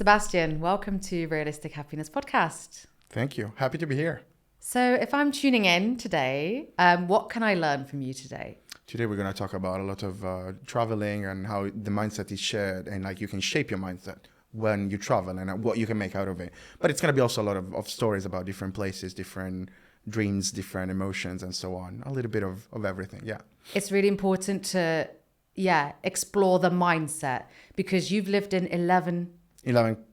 Sebastian, welcome to Realistic Happiness Podcast. Thank you. Happy to be here. So if I'm tuning in today, what can I learn from you today? Today we're going to talk about a lot of traveling and how the mindset is shared, and like you can shape your mindset when you travel and what you can make out of it. But it's going to be also a lot of stories about different places, different dreams, different emotions, and so on. A little bit of everything, yeah. It's really important to, explore the mindset because you've lived in 11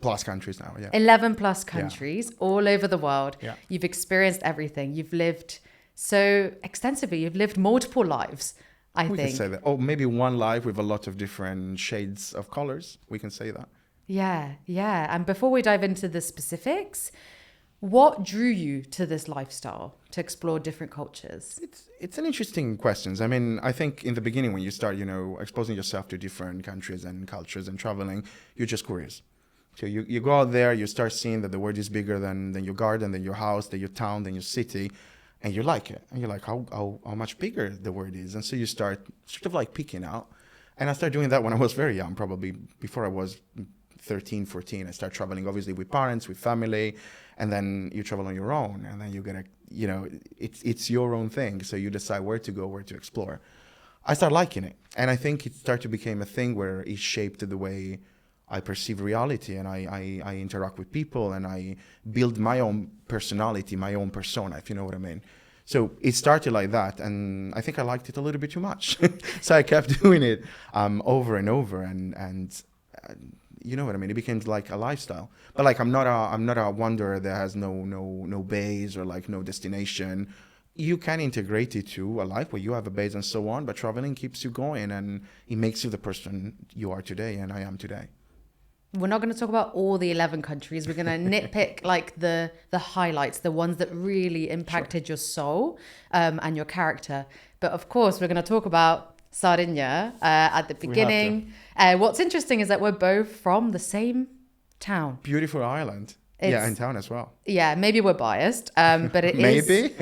plus countries now, yeah. 11 plus countries all over the world. Yeah. You've experienced everything. You've lived so extensively. You've lived multiple lives, I think. We can say that. Oh, maybe one life with a lot of different shades of colors. We can say that. Yeah. And before we dive into the specifics, what drew you to this lifestyle, to explore different cultures? It's an interesting question. I mean, I think in the beginning when you start, exposing yourself to different countries and cultures and traveling, you're just curious. So you go out there, you start seeing that the world is bigger than your garden, than your house, than your town, than your city, and you like it. And you're like, how much bigger the world is. And so you start sort of like peeking out. And I started doing that when I was very young, probably before I was 13, 14. I started traveling, obviously, with parents, with family, and then you travel on your own. And then you get it's your own thing. So you decide where to go, where to explore. I started liking it. And I think it started to become a thing where it shaped the way I perceive reality, and I interact with people, and I build my own personality, my own persona, if you know what I mean. So it started like that, and I think I liked it a little bit too much. So I kept doing it over and over, and you know what I mean. It became like a lifestyle. But like I'm not a wanderer that has no base or like no destination. You can integrate it to a life where you have a base and so on, but traveling keeps you going, and it makes you the person you are today, and I am today. We're not going to talk about all the 11 countries. We're going to nitpick like the highlights, the ones that really impacted your soul and your character. But of course, we're going to talk about Sardinia at the beginning. What's interesting is that we're both from the same town. Beautiful island. And town as well. Yeah, maybe we're biased, but it maybe.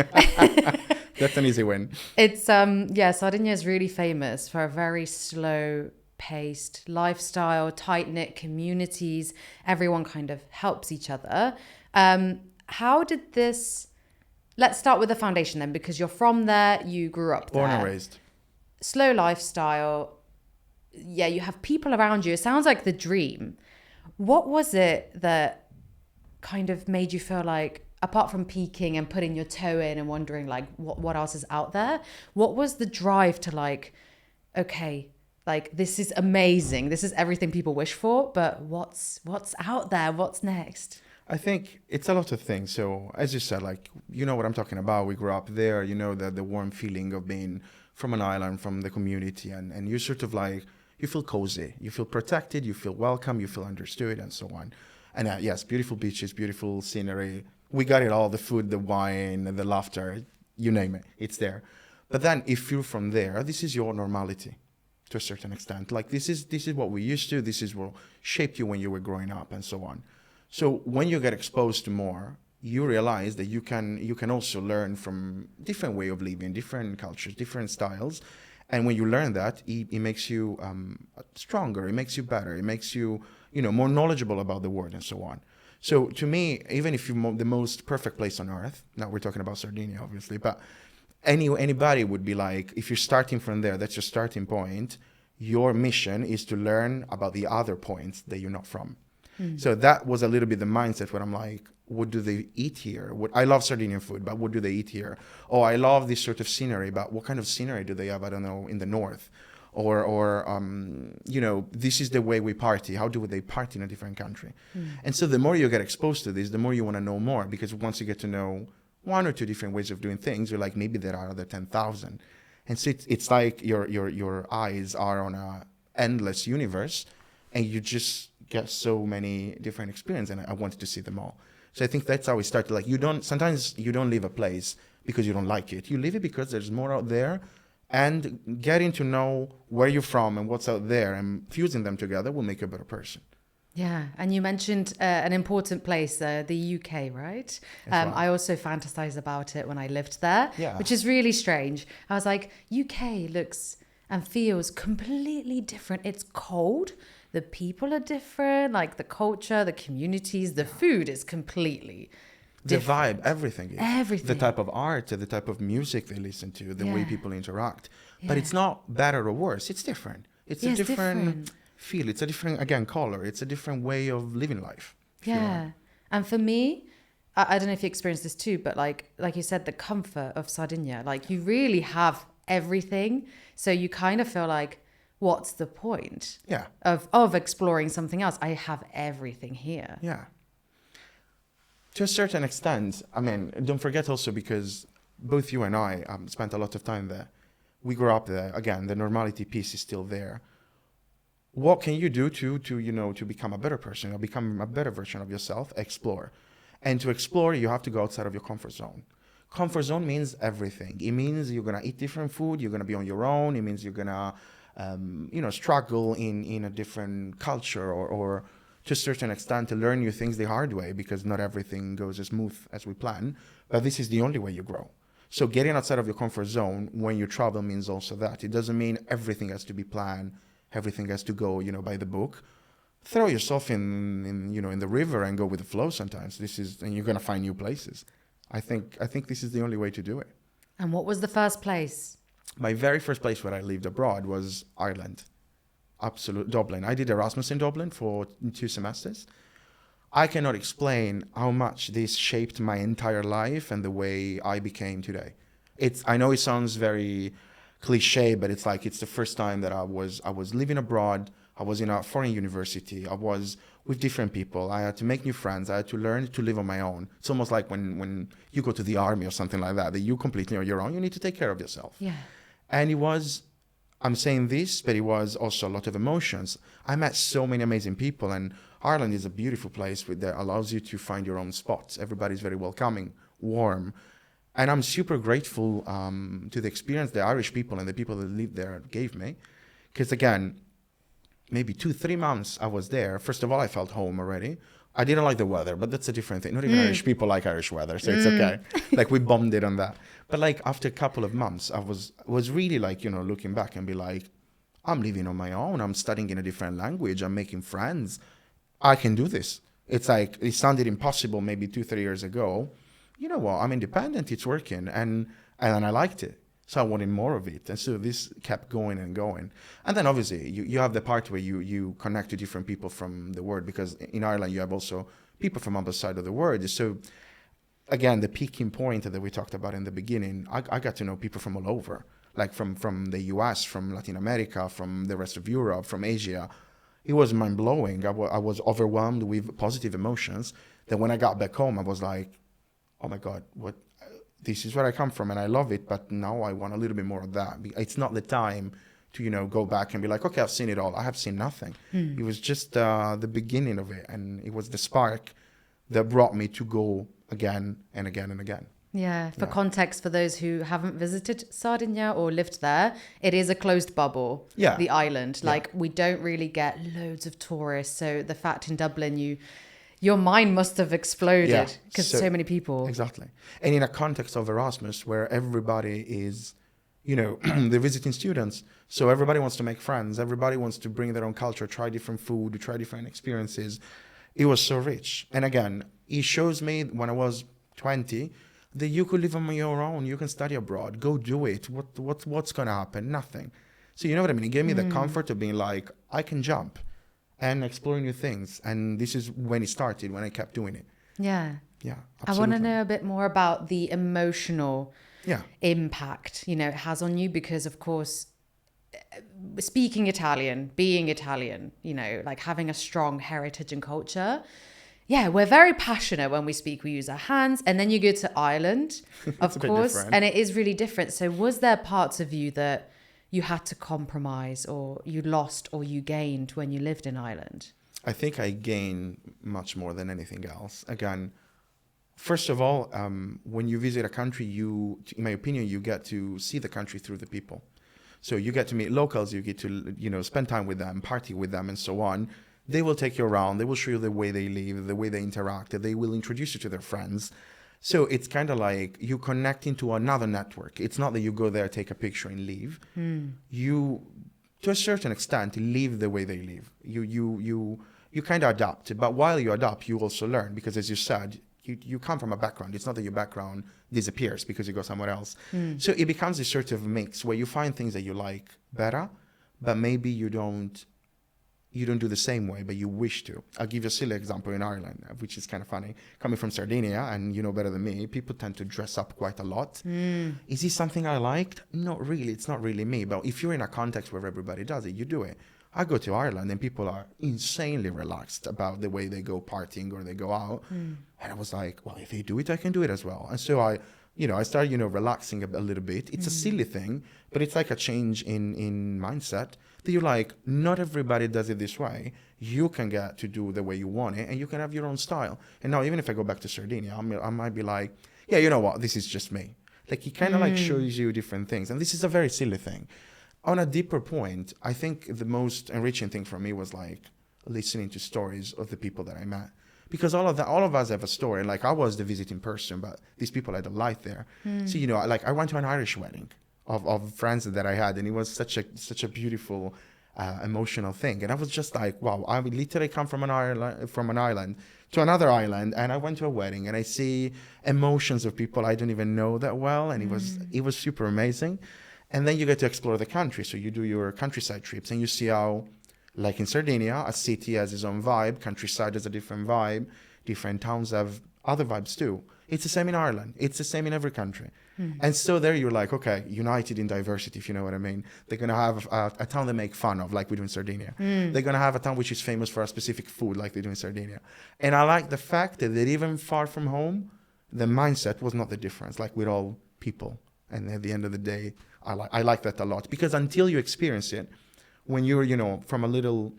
That's an easy win. It's Sardinia is really famous for a very slow paced lifestyle, tight-knit communities. Everyone kind of helps each other. How did this... Let's start with the foundation then, because you're from there, you grew up there. Born and raised. Slow lifestyle. Yeah, you have people around you. It sounds like the dream. What was it that kind of made you feel like, apart from peaking and putting your toe in and wondering like what else is out there, what was the drive to like, okay, like, this is amazing. This is everything people wish for, but what's out there? What's next? I think it's a lot of things. So as you said, like, you know what I'm talking about. We grew up there, the warm feeling of being from an island, from the community, and you sort of like, you feel cozy, you feel protected, you feel welcome, you feel understood, and so on. And yes, beautiful beaches, beautiful scenery. We got it all, the food, the wine, the laughter, you name it, it's there. But then if you're from there, this is your normality. To a certain extent, like this is what we used to. This is what shaped you when you were growing up, and so on. So when you get exposed to more, you realize that you can also learn from different way of living, different cultures, different styles, and when you learn that, it makes you stronger. It makes you better. It makes you more knowledgeable about the world, and so on. So to me, even if you're the most perfect place on earth, now we're talking about Sardinia, obviously, but anybody would be like, if you're starting from there, that's your starting point. Your mission is to learn about the other points that you're not from. So that was a little bit the mindset where I'm like, what do they eat here? I love Sardinian food, but what do they eat here? Oh, I love this sort of scenery, but what kind of scenery do they have? I don't know, in the north. Or this is the way we party. How do they party in a different country? And so the more you get exposed to this, the more you want to know more, because once you get to know one or two different ways of doing things, you're like, maybe there are other 10,000. And so it's like your eyes are on a endless universe, and you just get so many different experiences, and I wanted to see them all. So I think that's how it started. Like, sometimes you don't leave a place because you don't like it. You leave it because there's more out there, and getting to know where you're from and what's out there and fusing them together will make you a better person. Yeah, and you mentioned an important place, the UK, right? I also fantasized about it when I lived there, which is really strange. I was like, UK looks and feels completely different. It's cold. the people are different, like the culture, the communities, the food is completely the different. vibe, everything is. Everything. The type of art, the type of music they listen to, the way Yeah. people interact. But Yeah. it's not better or worse. It's different. It's Yeah, a it's different different. feel. It's a different, again, color. It's a different way of living life. if you want. Yeah. And for me, I don't know if you experienced this too, but like you said, the comfort of Sardinia, like you really have everything. So you kind of feel like, what's the point Yeah. of exploring something else? I have everything here. Yeah. To a certain extent, I mean, don't forget also because both you and I spent a lot of time there. We grew up there. Again, the normality piece is still there. What can you do to become a better person or become a better version of yourself? Explore. And to explore, you have to go outside of your comfort zone. Comfort zone means everything. It means you're going to eat different food. You're going to be on your own. It means you're going to, struggle in a different culture or to a certain extent to learn new things the hard way because not everything goes as smooth as we plan. But this is the only way you grow. So getting outside of your comfort zone when you travel means also that. It doesn't mean everything has to be planned. Everything has to go, by the book. Throw yourself in the river and go with the flow sometimes. And you're going to find new places. I think this is the only way to do it. And what was the first place? My very first place where I lived abroad was Ireland. Absolute Dublin. I did Erasmus in Dublin for 2 semesters. I cannot explain how much this shaped my entire life and the way I became today. I know it sounds very cliche, but it's the first time that I was living abroad. I was in a foreign university. I was with different people. I had to make new friends. I had to learn to live on my own. It's almost like when you go to the army or something like that you completely on your own. You need to take care of yourself. Yeah. And I'm saying this, but it was also a lot of emotions. I met so many amazing people, and Ireland is a beautiful place that allows you to find your own spots. Everybody's very welcoming, warm. And I'm super grateful to the experience the Irish people and the people that live there gave me. Because again, maybe 2-3 months I was there. First of all, I felt home already. I didn't like the weather, but that's a different thing. Not even Irish people like Irish weather, so it's okay. We bonded on that. But after a couple of months, I was really looking back and be like, I'm living on my own. I'm studying in a different language. I'm making friends. I can do this. It's it sounded impossible maybe 2-3 years ago. You know what? I'm independent. It's working, and I liked it. So I wanted more of it. And so this kept going and going. And then obviously you have the part where you connect to different people from the world, because in Ireland you have also people from other side of the world. So again, the peaking point that we talked about in the beginning, I got to know people from all over, from the US, from Latin America, from the rest of Europe, from Asia. It was mind-blowing. I was overwhelmed with positive emotions. Then when I got back home, I was like, oh my God, this is where I come from and I love it, but now I want a little bit more of that. It's not the time to, go back and be like, okay, I've seen it all. I have seen nothing. It was just the beginning of it. And it was the spark that brought me to go again and again and again. Yeah, for context, for those who haven't visited Sardinia or lived there, it is a closed bubble, the island. We don't really get loads of tourists. So the fact in Dublin, your mind must have exploded because so many people. Exactly. And in a context of Erasmus where everybody is, they're visiting students. So everybody wants to make friends. Everybody wants to bring their own culture, try different food, try different experiences. It was so rich. And again, it shows me when I was 20 that you could live on your own. You can study abroad. Go do it. What's going to happen? Nothing. So you know what I mean? It gave me the comfort of being like, I can jump and explore new things. And this is when it started, when I kept doing it. Yeah. Yeah, absolutely. I want to know a bit more about the emotional impact, it has on you, because of course, speaking Italian, being Italian, having a strong heritage and culture. Yeah, we're very passionate when we speak. We use our hands. And then you go to Ireland, of course, and it is really different. So was there parts of you that you had to compromise, or you lost, or you gained when you lived in Ireland? I think I gained much more than anything else. Again, first of all, when you visit a country, in my opinion, you get to see the country through the people. So you get to meet locals, you get to, spend time with them, party with them, and so on. They will take you around. They will show you the way they live, the way they interact. They will introduce you to their friends. So it's kind of like you connect into another network. It's not that you go there, take a picture and leave. to a certain extent, live the way they live. You kind of adapt, but while you adapt, you also learn, because as you said, you come from a background. It's not that your background disappears because you go somewhere else. So it becomes a sort of mix where you find things that you like better, but maybe you don't do the same way, but you wish to. I'll give you a silly example in Ireland, which is kind of funny. Coming from Sardinia, and you know better than me, people tend to dress up quite a lot. Is this something I liked? Not really. It's not really me. But if you're in a context where everybody does it, you do it. I go to Ireland and people are insanely relaxed about the way they go partying or they go out. And I was like, well, if they do it, I can do it as well. And so I started, relaxing a little bit. It's a silly thing, but it's like a change in mindset that you're like, not everybody does it this way. You can get to do the way you want it and you can have your own style. And now, even if I go back to Sardinia, I might be like, yeah, you know what? This is just me. Like, it kind of like shows you different things. And this is a very silly thing. On a deeper point, I think the most enriching thing for me was like listening to stories of the people that I met. Because all of us have a story. Like, I was the visiting person, but these people had a life there. So, I went to an Irish wedding of friends that I had, and it was such a beautiful, emotional thing. And I was just like, wow, I literally come from an island to another island, and I went to a wedding, and I see emotions of people I don't even know that well, and it was super amazing. And then you get to explore the country. So you do your countryside trips, and you see how, like in Sardinia, a city has its own vibe, countryside has a different vibe, different towns have other vibes too. It's the same in Ireland. It's the same in every country. And so there you're like, okay, united in diversity, if you know what I mean. They're going to have a town they make fun of, like we do in Sardinia. They're going to have a town which is famous for a specific food, like they do in Sardinia. And I like the fact that even far from home, the mindset was not the difference. Like, we're all people. And at the end of the day, I like that a lot. Because until you experience it, when you're, from a little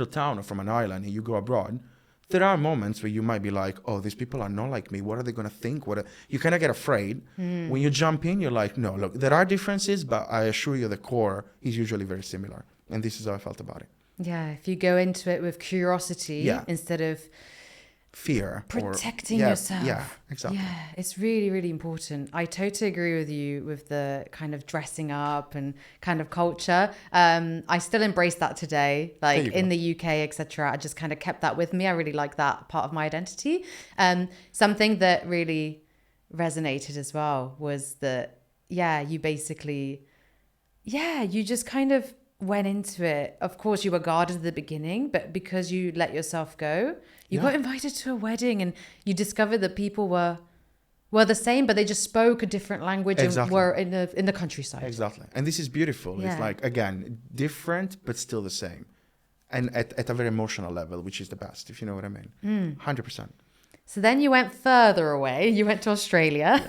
town or from an island and you go abroad, there are moments where you might be like, oh, these people are not like me. What are they going to think? You kind of get afraid. When you jump in, you're like, no, look, there are differences, but I assure you the core is usually very similar. And this is how I felt about it. Yeah, if you go into it with curiosity instead of fear, protecting yourself. Yeah, exactly. Yeah, it's really, really important. I totally agree with you with the kind of dressing up and kind of culture. I still embrace that today, like in the UK, etc. I just kind of kept that with me. I really like that part of my identity. Something that really resonated as well was that, you basically, you just kind of went into it. Of course, you were guarded at the beginning, but because you let yourself go, you got invited to a wedding and you discovered that people were the same, but they just spoke a different language and were in the countryside. Exactly. And this is beautiful. It's like, again, different, but still the same. And at a very emotional level, which is the best, if you know what I mean. 100%. So then you went further away. You went to Australia.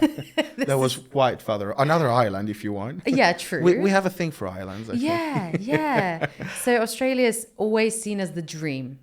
That was quite further. Another island, if you want. Yeah, true. We have a thing for islands, I think. Yeah. So Australia is always seen as the dream.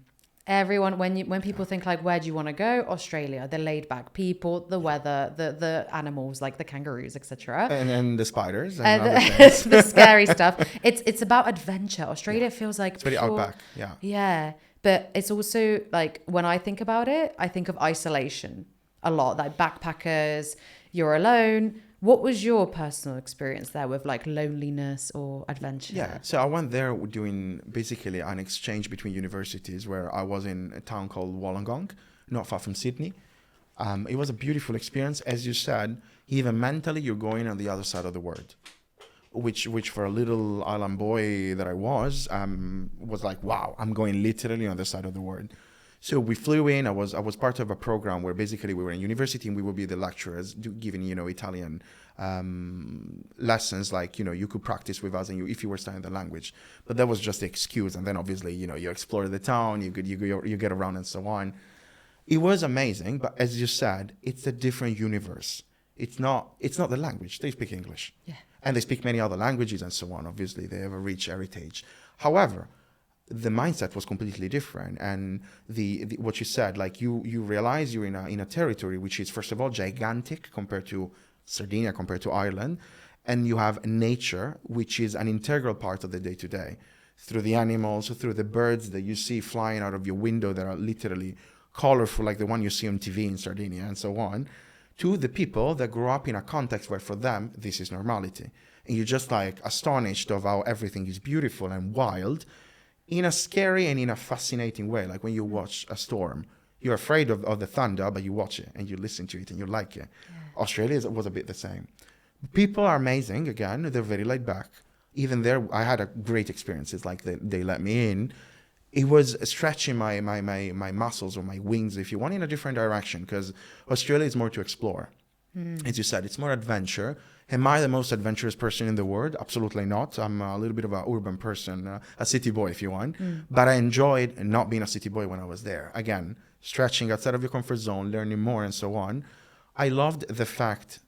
Everyone, when people think like, where do you want to go? Australia. The laid back people, the weather, the animals like the kangaroos, etc. And the spiders and other things. The scary stuff. It's about adventure. Australia feels like it's very outback. Yeah. But it's also like, when I think about it, I think of isolation a lot. Like backpackers, you're alone. What was your personal experience there with like loneliness or adventure? Yeah, so I went there doing basically an exchange between universities where I was in a town called Wollongong, not far from Sydney. It was a beautiful experience. As you said, even mentally, you're going on the other side of the world. Which for a little island boy that I was like, wow, I'm going literally on the side of the world. So we flew in. I was part of a program where basically we were in university and we would be the lecturers giving, Italian lessons. Like, you could practice with us and if you were studying the language. But that was just the excuse. And then obviously, you explore the town, you get around and so on. It was amazing. But as you said, it's a different universe. It's not the language. They speak English. Yeah. And they speak many other languages and so on. Obviously, they have a rich heritage. However, the mindset was completely different. And the what you said, like you realize you're in a territory which is, first of all, gigantic compared to Sardinia, compared to Ireland. And you have nature, which is an integral part of the day-to-day. Through the animals, through the birds that you see flying out of your window that are literally colorful, like the one you see on TV in Sardinia and so on, to the people that grew up in a context where for them, this is normality. and you're just like astonished of how everything is beautiful and wild in a scary and in a fascinating way. Like when you watch a storm, you're afraid of the thunder, but you watch it and you listen to it and you like it. Yeah. Australia was a bit the same. People are amazing. Again, they're very laid back. Even there, I had a great experiences. Like they let me in. It was stretching my muscles or my wings, if you want, in a different direction, because Australia is more to explore. As you said, it's more adventure. Am I the most adventurous person in the world? Absolutely not. I'm a little bit of an urban person, a city boy, if you want. But I enjoyed not being a city boy when I was there. Again, stretching outside of your comfort zone, learning more, and so on. I loved the fact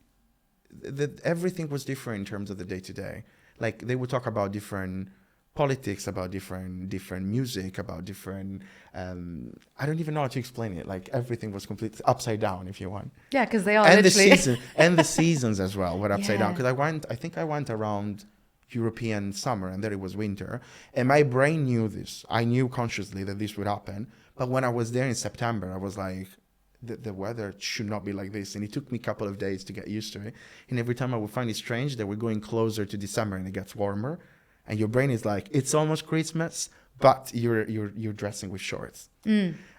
that everything was different in terms of the day-to-day. Like, they would talk about different politics, about different music, about different I don't even know how to explain it. Like, everything was completely upside down, if you want. Yeah, because they are and literally the seasons as well were upside down, because I think I went around European summer, and there it was winter, and my brain knew this. I knew consciously that this would happen, but when I was there in September, I was like, the weather should not be like this. And it took me a couple of days to get used to it, and every time I would find it strange that we're going closer to December and it gets warmer, and your brain is like, it's almost Christmas, but you're dressing with shorts.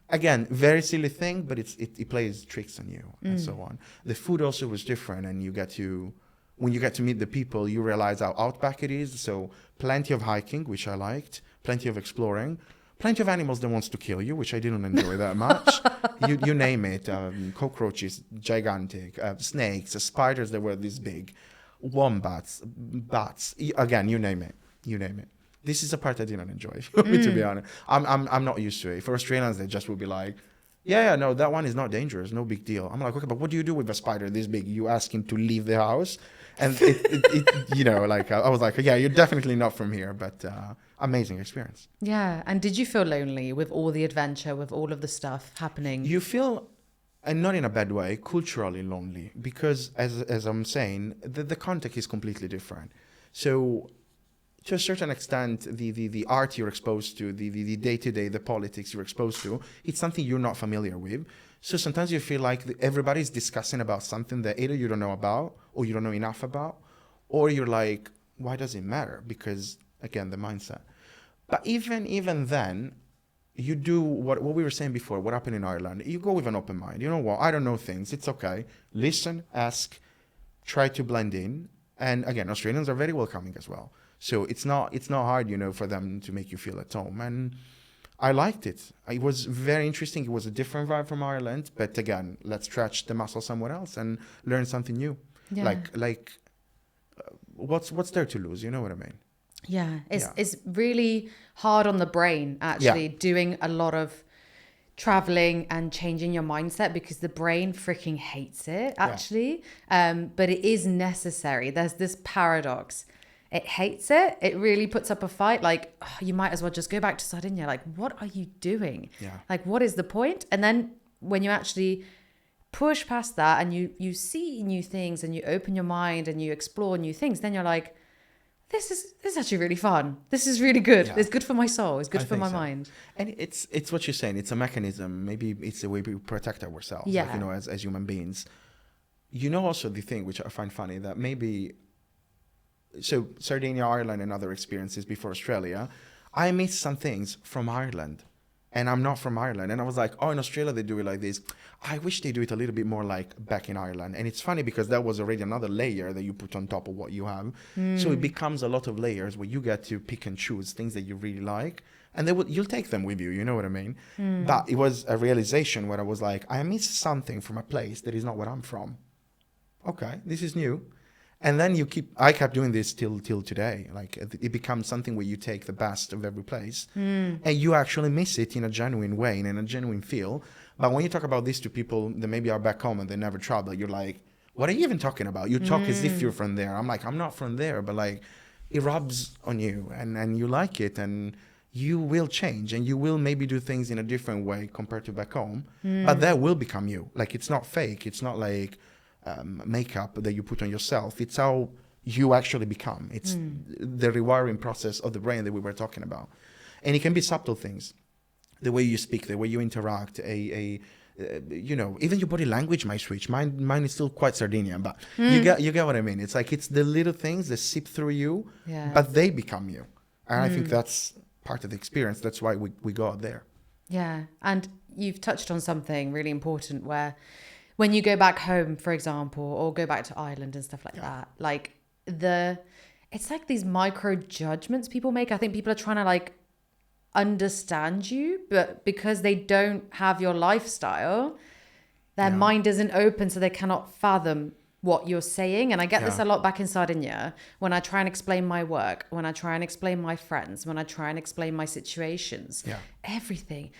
Again, very silly thing, but it plays tricks on you and so on. The food also was different, and when you get to meet the people, you realize how outback it is. So plenty of hiking, which I liked, plenty of exploring, plenty of animals that wants to kill you, which I didn't enjoy that much. You name it, cockroaches, gigantic, snakes, spiders that were this big, wombats, bats, again, you name it. This is a part I didn't enjoy, to be honest. I'm not used to it. For Australians, they just would be like, yeah, no, that one is not dangerous, no big deal. I'm like, okay, but what do you do with a spider this big? You ask him to leave the house? And I was like, yeah, you're definitely not from here, but amazing experience. Yeah. And did you feel lonely with all the adventure, with all of the stuff happening? You feel, and not in a bad way, culturally lonely, because as I'm saying, the context is completely different. So to a certain extent, the art you're exposed to, the day-to-day, the politics you're exposed to, it's something you're not familiar with. So sometimes you feel like everybody's discussing about something that either you don't know about, or you don't know enough about, or you're like, why does it matter? Because, again, the mindset. But even then, you do what we were saying before, what happened in Ireland. You go with an open mind. You know what? I don't know things. It's okay. Listen, ask, try to blend in. And again, Australians are very welcoming as well. So it's not hard, for them to make you feel at home. And I liked it. It was very interesting. It was a different vibe from Ireland. But again, let's stretch the muscle somewhere else and learn something new. Yeah. What's there to lose? You know what I mean? Yeah. It's really hard on the brain, actually, doing a lot of traveling and changing your mindset, because the brain freaking hates it, actually. But it is necessary. There's this paradox. It hates it. It really puts up a fight. Like, you might as well just go back to Sardinia. Like, what are you doing? Yeah. Like, what is the point? And then when you actually push past that and you see new things and you open your mind and you explore new things, then you're like, this is actually really fun. This is really good. Yeah. It's good for my soul. It's good for my mind. And it's what you're saying. It's a mechanism. Maybe it's the way we protect ourselves. Yeah. Like, as human beings. Also the thing which I find funny, that maybe, so Sardinia, Ireland, and other experiences before Australia, I missed some things from Ireland, and I'm not from Ireland. And I was like, oh, in Australia they do it like this. I wish they do it a little bit more like back in Ireland. And it's funny because that was already another layer that you put on top of what you have. So it becomes a lot of layers where you get to pick and choose things that you really like, and you'll take them with you. You know what I mean? But it was a realization where I was like, I missed something from a place that is not where I'm from. Okay, this is new. And then I kept doing this till today. Like, it becomes something where you take the best of every place and you actually miss it in a genuine way and in a genuine feel. But when you talk about this to people that maybe are back home and they never travel, you're like, what are you even talking about? You talk as if you're from there. I'm like, I'm not from there, but like, it rubs on you and you like it, and you will change and you will maybe do things in a different way compared to back home. But that will become you. Like, it's not fake. It's not like makeup that you put on yourself. It's how you actually become. It's the rewiring process of the brain that we were talking about. And it can be subtle things. the way you speak, the way you interact, you know, even your body language might switch. Mine is still quite Sardinian, but you get what I mean. It's like it's the little things that seep through you, but they become you. And I think that's part of the experience. That's why we go out there. Yeah. And you've touched on something really important where when you go back home, for example, or go back to Ireland and stuff like that, like it's like these micro judgments people make. I think people are trying to like understand you, but because they don't have your lifestyle, their mind isn't open, so they cannot fathom what you're saying. And I get this a lot back in Sardinia when I try and explain my work, when I try and explain my friends, when I try and explain my situations, everything.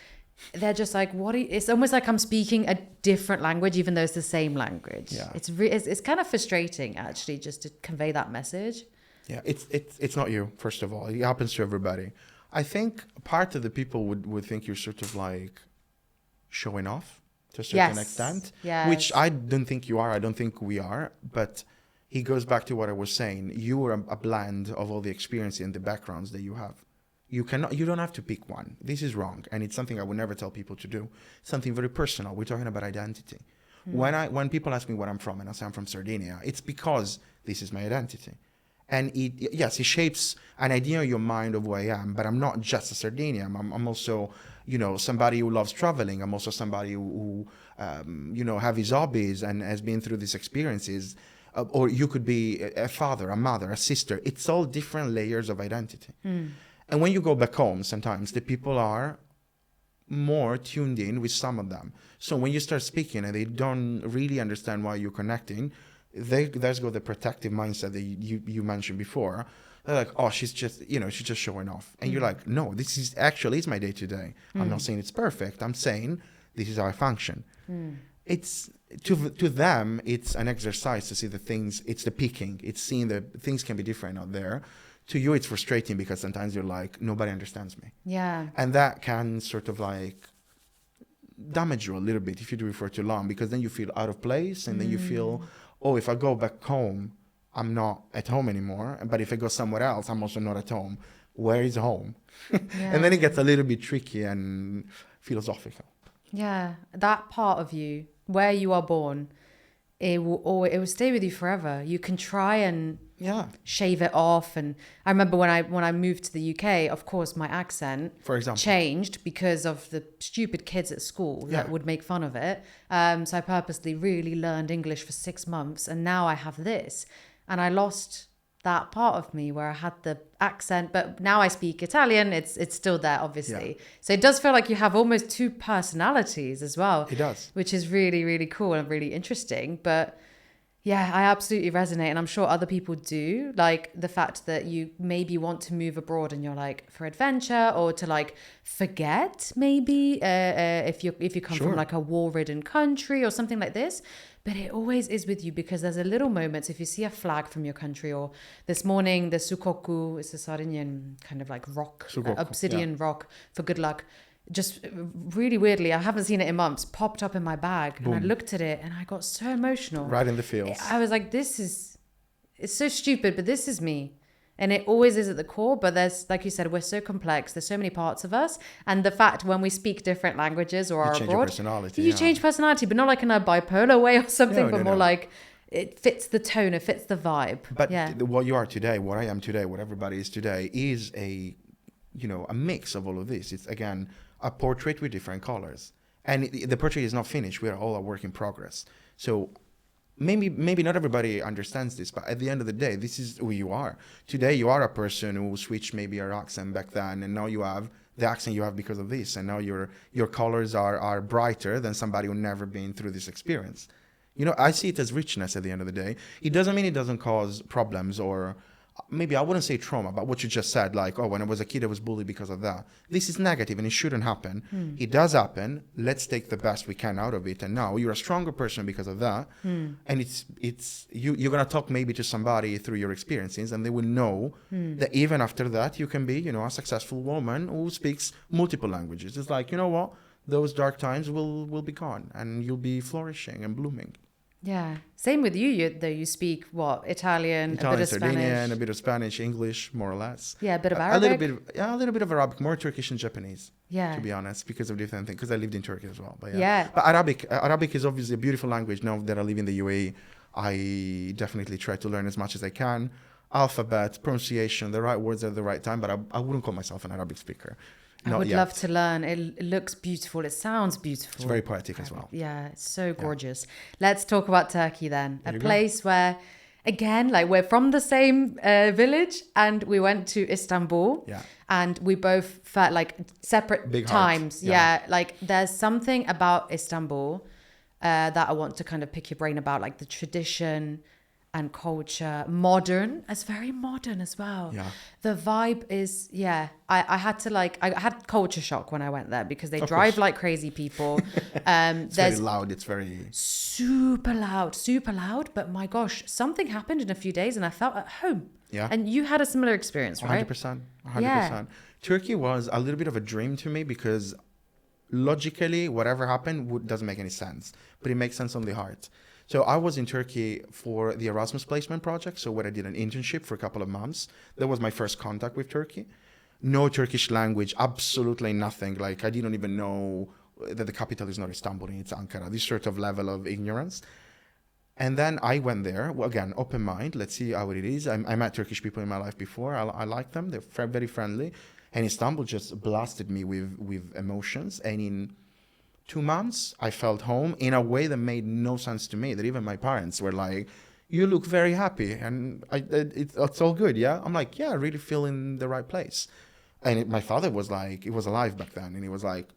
They're just like, it's almost like I'm speaking a different language, even though it's the same language. Yeah. It's kind of frustrating, actually, just to convey that message. Yeah, it's not you, first of all. It happens to everybody. I think part of the people would think you're sort of like showing off to a certain extent, which I don't think you are. I don't think we are. But it goes back to what I was saying. You are a blend of all the experience and the backgrounds that you have. You don't have to pick one. This is wrong. And it's something I would never tell people to do. Something very personal. We're talking about identity. When people ask me where I'm from and I say I'm from Sardinia, it's because this is my identity. And it shapes an idea in your mind of who I am, but I'm not just a Sardinian. I'm also, you know, somebody who loves traveling. I'm also somebody who you know, have his hobbies and has been through these experiences. Or you could be a father, a mother, a sister. It's all different layers of identity. And when you go back home, sometimes the people are more tuned in with some of them. So when you start speaking and they don't really understand why you're connecting, there's go the protective mindset that you mentioned before. They're like, oh, she's just showing off. And you're like, no, this is actually my day to day. I'm not saying it's perfect. I'm saying this is how I function. It's to them, it's an exercise to see the things. It's the peaking. It's seeing that things can be different out there. To you, it's frustrating because sometimes you're like, nobody understands me. Yeah. And that can sort of like damage you a little bit if you do it for too long, because then you feel out of place and then you feel, oh, if I go back home, I'm not at home anymore. But if I go somewhere else, I'm also not at home. Where is home? And then it gets a little bit tricky and philosophical. Yeah. That part of you, where you are born, it will stay with you forever. You can try and shave it off. And I remember when I moved to the UK, of course, my accent, for example, changed because of the stupid kids at school that would make fun of it. So I purposely really learned English for 6 months, and now I have this. And I lost that part of me where I had the accent, but now I speak Italian. It's still there, obviously. Yeah. So it does feel like you have almost two personalities as well. It does. Which is really, really cool and really interesting. But yeah, I absolutely resonate. And I'm sure other people do. Like the fact that you maybe want to move abroad and you're like for adventure, or to like forget maybe if you come from like a war-ridden country or something like this. But it always is with you, because there's a little moments, if you see a flag from your country, or this morning, the sukoku, it's a Sardinian kind of like rock, obsidian rock for good luck. Just really weirdly, I haven't seen it in months, popped up in my bag. Boom. And I looked at it and I got so emotional. Right in the feels. I was like, it's so stupid, but this is me. And it always is at the core, but there's, like you said, we're so complex. There's so many parts of us. And the fact when we speak different languages or are abroad, your personality, you change personality, but not like in a bipolar way or something, but more like it fits the tone, it fits the vibe. But what you are today, what I am today, what everybody is today is a mix of all of this. It's, again, a portrait with different colors. And the portrait is not finished. We are all a work in progress. So maybe not everybody understands this, but at the end of the day, this is who you are. Today, you are a person who switched maybe your accent back then, and now you have the accent you have because of this, and now your colors are brighter than somebody who never been through this experience. I see it as richness at the end of the day. It doesn't mean it doesn't cause problems, or maybe I wouldn't say trauma, but what you just said, like, oh, when I was a kid, I was bullied because of that. This is negative and it shouldn't happen. It does happen. Let's take the best we can out of it. And now you're a stronger person because of that. And you're going to talk maybe to somebody through your experiences, and they will know that even after that, you can be, a successful woman who speaks multiple languages. It's like, you know what? Those dark times will be gone, and you'll be flourishing and blooming. Yeah. Same with you, though. You speak what? Italian, a bit Italian, of Sardinian, Spanish. a bit of Spanish, English, more or less. Yeah, a bit of A little Arabic. bit, a little bit of Arabic, more Turkish and Japanese. Yeah. To be honest, because of different things. Because I lived in Turkey as well. But yeah. Yeah. But Arabic is obviously a beautiful language. Now that I live in the UAE, I definitely try to learn as much as I can. Alphabet, pronunciation, the right words at the right time. But I wouldn't call myself an Arabic speaker. I Not would yet. love to learn. It looks beautiful. It sounds beautiful. It's very poetic as well. Yeah, it's so gorgeous. Let's talk about Turkey then. There A you go. place where, again, like we're from the same village and we went to Istanbul. Yeah. And we both felt like separate Big heart. times. Yeah. Like there's something about Istanbul that I want to kind of pick your brain about, like the tradition and culture. Modern. It's very modern as well. Yeah. The vibe is, I had to I had culture shock when I went there because they Of drive course. like crazy people. It's very There's loud. It's very... super loud. But my gosh, something happened in a few days and I felt at home. Yeah. And you had a similar experience, right? 100%. 100%. Turkey was a little bit of a dream to me because logically, whatever happened doesn't make any sense, but it makes sense on the heart. So I was in Turkey for the Erasmus placement project. So where I did an internship for a couple of months. That was my first contact with Turkey. No Turkish language, absolutely nothing. Like I didn't even know that the capital is not Istanbul, it's Ankara. This sort of level of ignorance. And then I went there, well, again, open mind. Let's see how it is. I met Turkish people in my life before. I like them. They're very friendly. And Istanbul just blasted me with emotions. And in 2 months, I felt home in a way that made no sense to me. That even my parents were like, "You look very happy, and it's all good, yeah." I'm like, "Yeah, I really feel in the right place." And my father was like, he was alive back then, and he was like,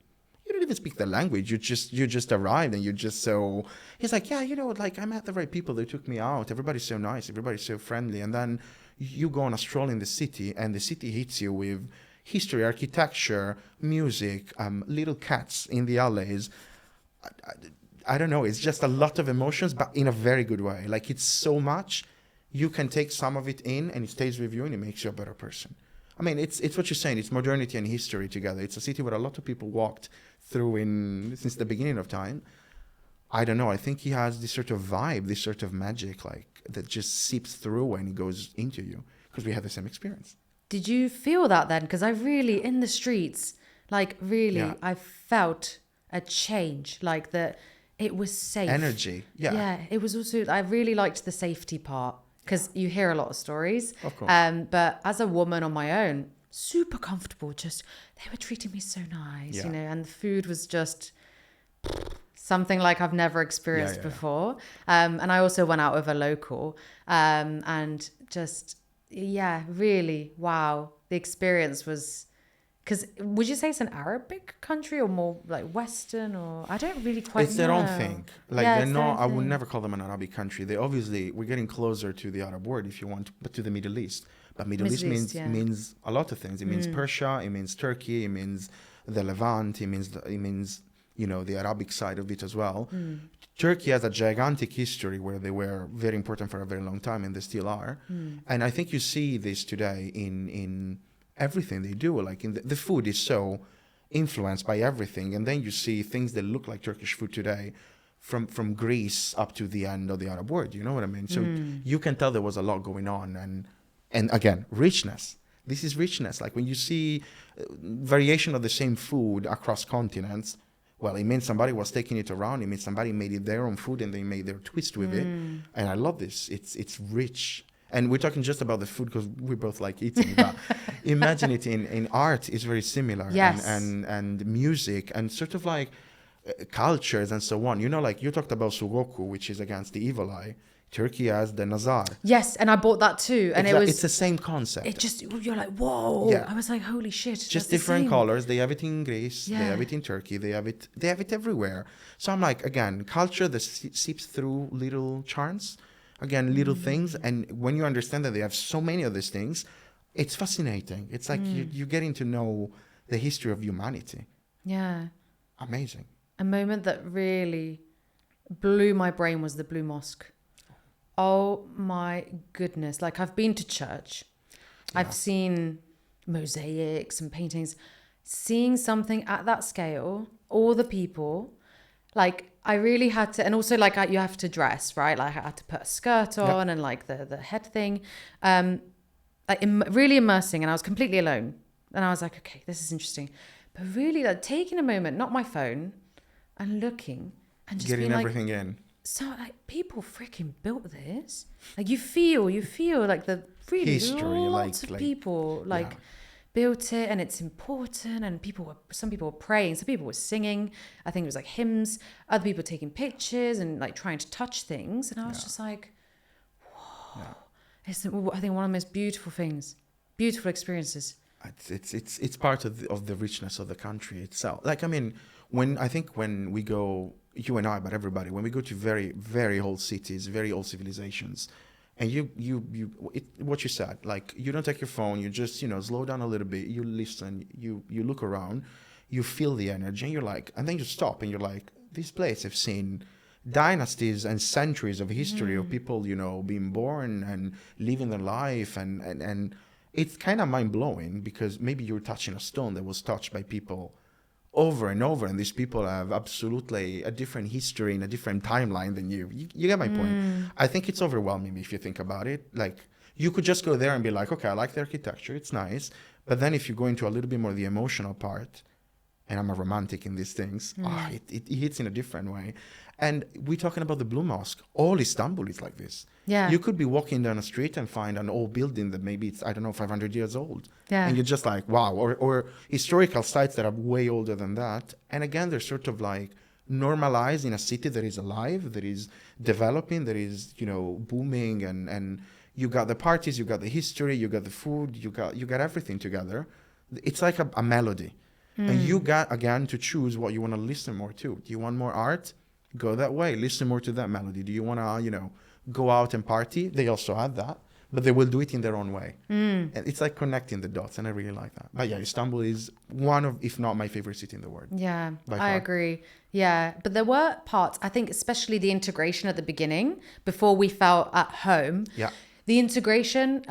"You don't even speak the language. You just arrived, and you just so." He's like, "Yeah, like I met the right people. They took me out. Everybody's so nice. Everybody's so friendly." And then you go on a stroll in the city, and the city hits you with history, architecture, music, little cats in the alleys. I don't know. It's just a lot of emotions, but in a very good way. Like it's so much, you can take some of it in, and it stays with you, and it makes you a better person. I mean, it's what you're saying. It's modernity and history together. It's a city where a lot of people walked through since the beginning of time. I don't know. I think he has this sort of vibe, this sort of magic, like that just seeps through when he goes into you. Because we had the same experience. Did you feel that then? Because I really, in the streets, like really, I felt a change, like that it was safe. Energy, yeah. Yeah, it was also, I really liked the safety part because you hear a lot of stories. Of course. But as a woman on my own, super comfortable, just, they were treating me so nice, and the food was just something like I've never experienced before. And I also went out with a local and just... Yeah, really. Wow. The experience was, because would you say it's an Arabic country or more like Western, or I don't really quite know. It's their own thing. Like they're not, I would thing. never call them an Arabic country. They obviously, we're getting closer to the Arab world if you want, but to the Middle East. But Middle East means a lot of things. It means Persia, it means Turkey, it means the Levant, it means the Arabic side of it as well. Turkey has a gigantic history where they were very important for a very long time, and they still are. And I think you see this today in everything they do. Like in the food is so influenced by everything, and then you see things that look like Turkish food today, from Greece up to the end of the Arab world. You know what I mean? So you can tell there was a lot going on, and again, richness. This is richness. Like when you see variation of the same food across continents. Well, it means somebody was taking it around. It means somebody made it their own food and they made their twist with it. And I love this. It's rich. And we're talking just about the food because we both like eating. But imagine it in art is very similar. Yes. And music and sort of like cultures and so on. Like you talked about Sugoku, which is against the evil eye. Turkey has the Nazar. Yes, and I bought that too. And it's the same concept. It just, you're like, whoa. Yeah. I was like, holy shit. Just different colors. They have it in Greece. Yeah. They have it in Turkey. They have it everywhere. So I'm like, again, culture that seeps through little charms, again, little things. And when you understand that they have so many of these things, it's fascinating. It's like you're getting to know the history of humanity. Yeah. Amazing. A moment that really blew my brain was the Blue Mosque. Oh my goodness. Like I've been to church. I've seen mosaics and paintings. Seeing something at that scale, all the people, Like I really had to, and also like you have to dress, right? Like I had to put a skirt on and like the head thing, like really immersing, and I was completely alone. And I was like, okay, this is interesting, but really like taking a moment, not my phone, and looking and just Getting being like, everything in. so like people freaking built this. Like you feel like the really History, lots of like people like yeah. built it, and it's important. And some people were praying, some people were singing. I think it was like hymns. Other people taking pictures and like trying to touch things. And I was just like, Yeah. it's I think one of the most beautiful things, beautiful experiences. It's part of the richness of the country itself. Like I mean, when we go, you and I, but everybody, when we go to very very old cities, very old civilizations, and what you said, like you don't take your phone, you just slow down a little bit, you listen, you look around, you feel the energy, and you're like, and then you stop and you're like, this place I've seen dynasties and centuries of history of people being born and living their life, and it's kind of mind-blowing because maybe you're touching a stone that was touched by people over and over, and these people have absolutely a different history and a different timeline than you get my point. I think it's overwhelming if you think about it. Like you could just go there and be like, okay, I like the architecture, it's nice, but then if you go into a little bit more the emotional part, and I'm a romantic in these things, it hits in a different way. And we're talking about the Blue Mosque. All Istanbul is like this. Yeah. You could be walking down a street and find an old building that maybe it's, I don't know, 500 years old. Yeah. And you're just like, wow. Or historical sites that are way older than that. And again, they're sort of like normalized in a city that is alive, that is developing, that is, booming. And you got the parties, you got the history, you got the food, you got everything together. It's like a melody. And you got, again, to choose what you want to listen more to. Do you want more art? Go that way. Listen more to that melody. Do you want to, go out and party? They also have that, but they will do it in their own way. And it's like connecting the dots, and I really like that. But yeah, Istanbul is one of, if not my favorite city in the world. Yeah, By I far. agree. Yeah, but there were parts, I think, especially the integration at the beginning, before we felt at home. Yeah. The integration,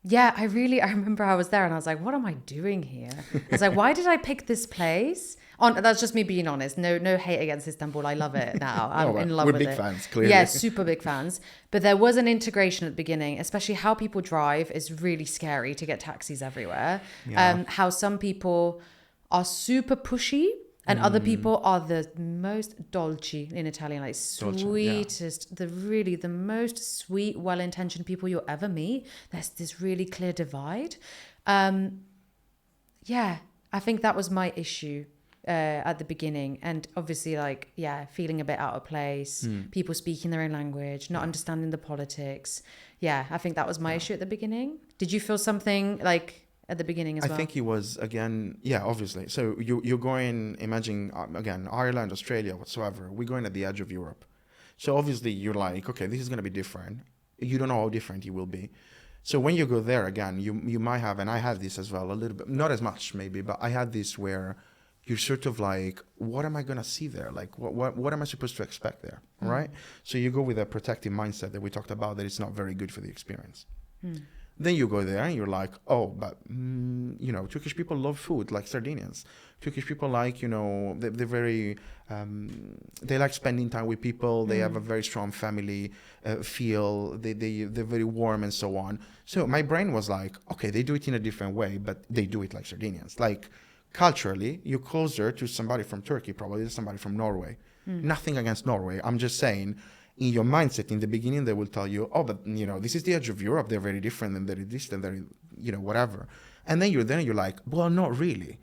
yeah, I remember I was there and I was like, what am I doing here? I was like, why did I pick this place? That's just me being honest. No hate against Istanbul. I love it now. I'm in love with it. We're big fans, clearly. Yeah, super big fans. But there was an integration at the beginning, especially how people drive is really scary to get taxis everywhere. Yeah. How some people are super pushy and other people are the most dolce in Italian, like sweetest, the most sweet, well-intentioned people you'll ever meet. There's this really clear divide. Yeah, I think that was my issue at the beginning. And obviously, like, feeling a bit out of place, people speaking their own language, not understanding the politics. Yeah, I think that was my issue at the beginning. Did you feel something like at the beginning as well? I think it was, again, obviously. So you're going, imagine, again, Ireland, Australia, whatsoever. We're going at the edge of Europe. So obviously you're like, okay, this is going to be different. You don't know how different it will be. So when you go there, again, you might have, and I had this as well, a little bit, not as much maybe, but I had this where you're sort of like, what am I going to see there? Like, what am I supposed to expect there, right? So you go with a protective mindset that we talked about, that it's not very good for the experience. Then you go there and you're like, oh, but, Turkish people love food like Sardinians. Turkish people like, they're very, they like spending time with people. They have a very strong family feel. They're very warm and so on. So my brain was like, okay, they do it in a different way, but they do it like Sardinians. Like culturally, you're closer to somebody from Turkey, probably than somebody from Norway. Nothing against Norway. I'm just saying, in your mindset, in the beginning, they will tell you, oh, but, this is the edge of Europe. They're very different and they're distant, they're, whatever. And then you're there and you're like, well, not really.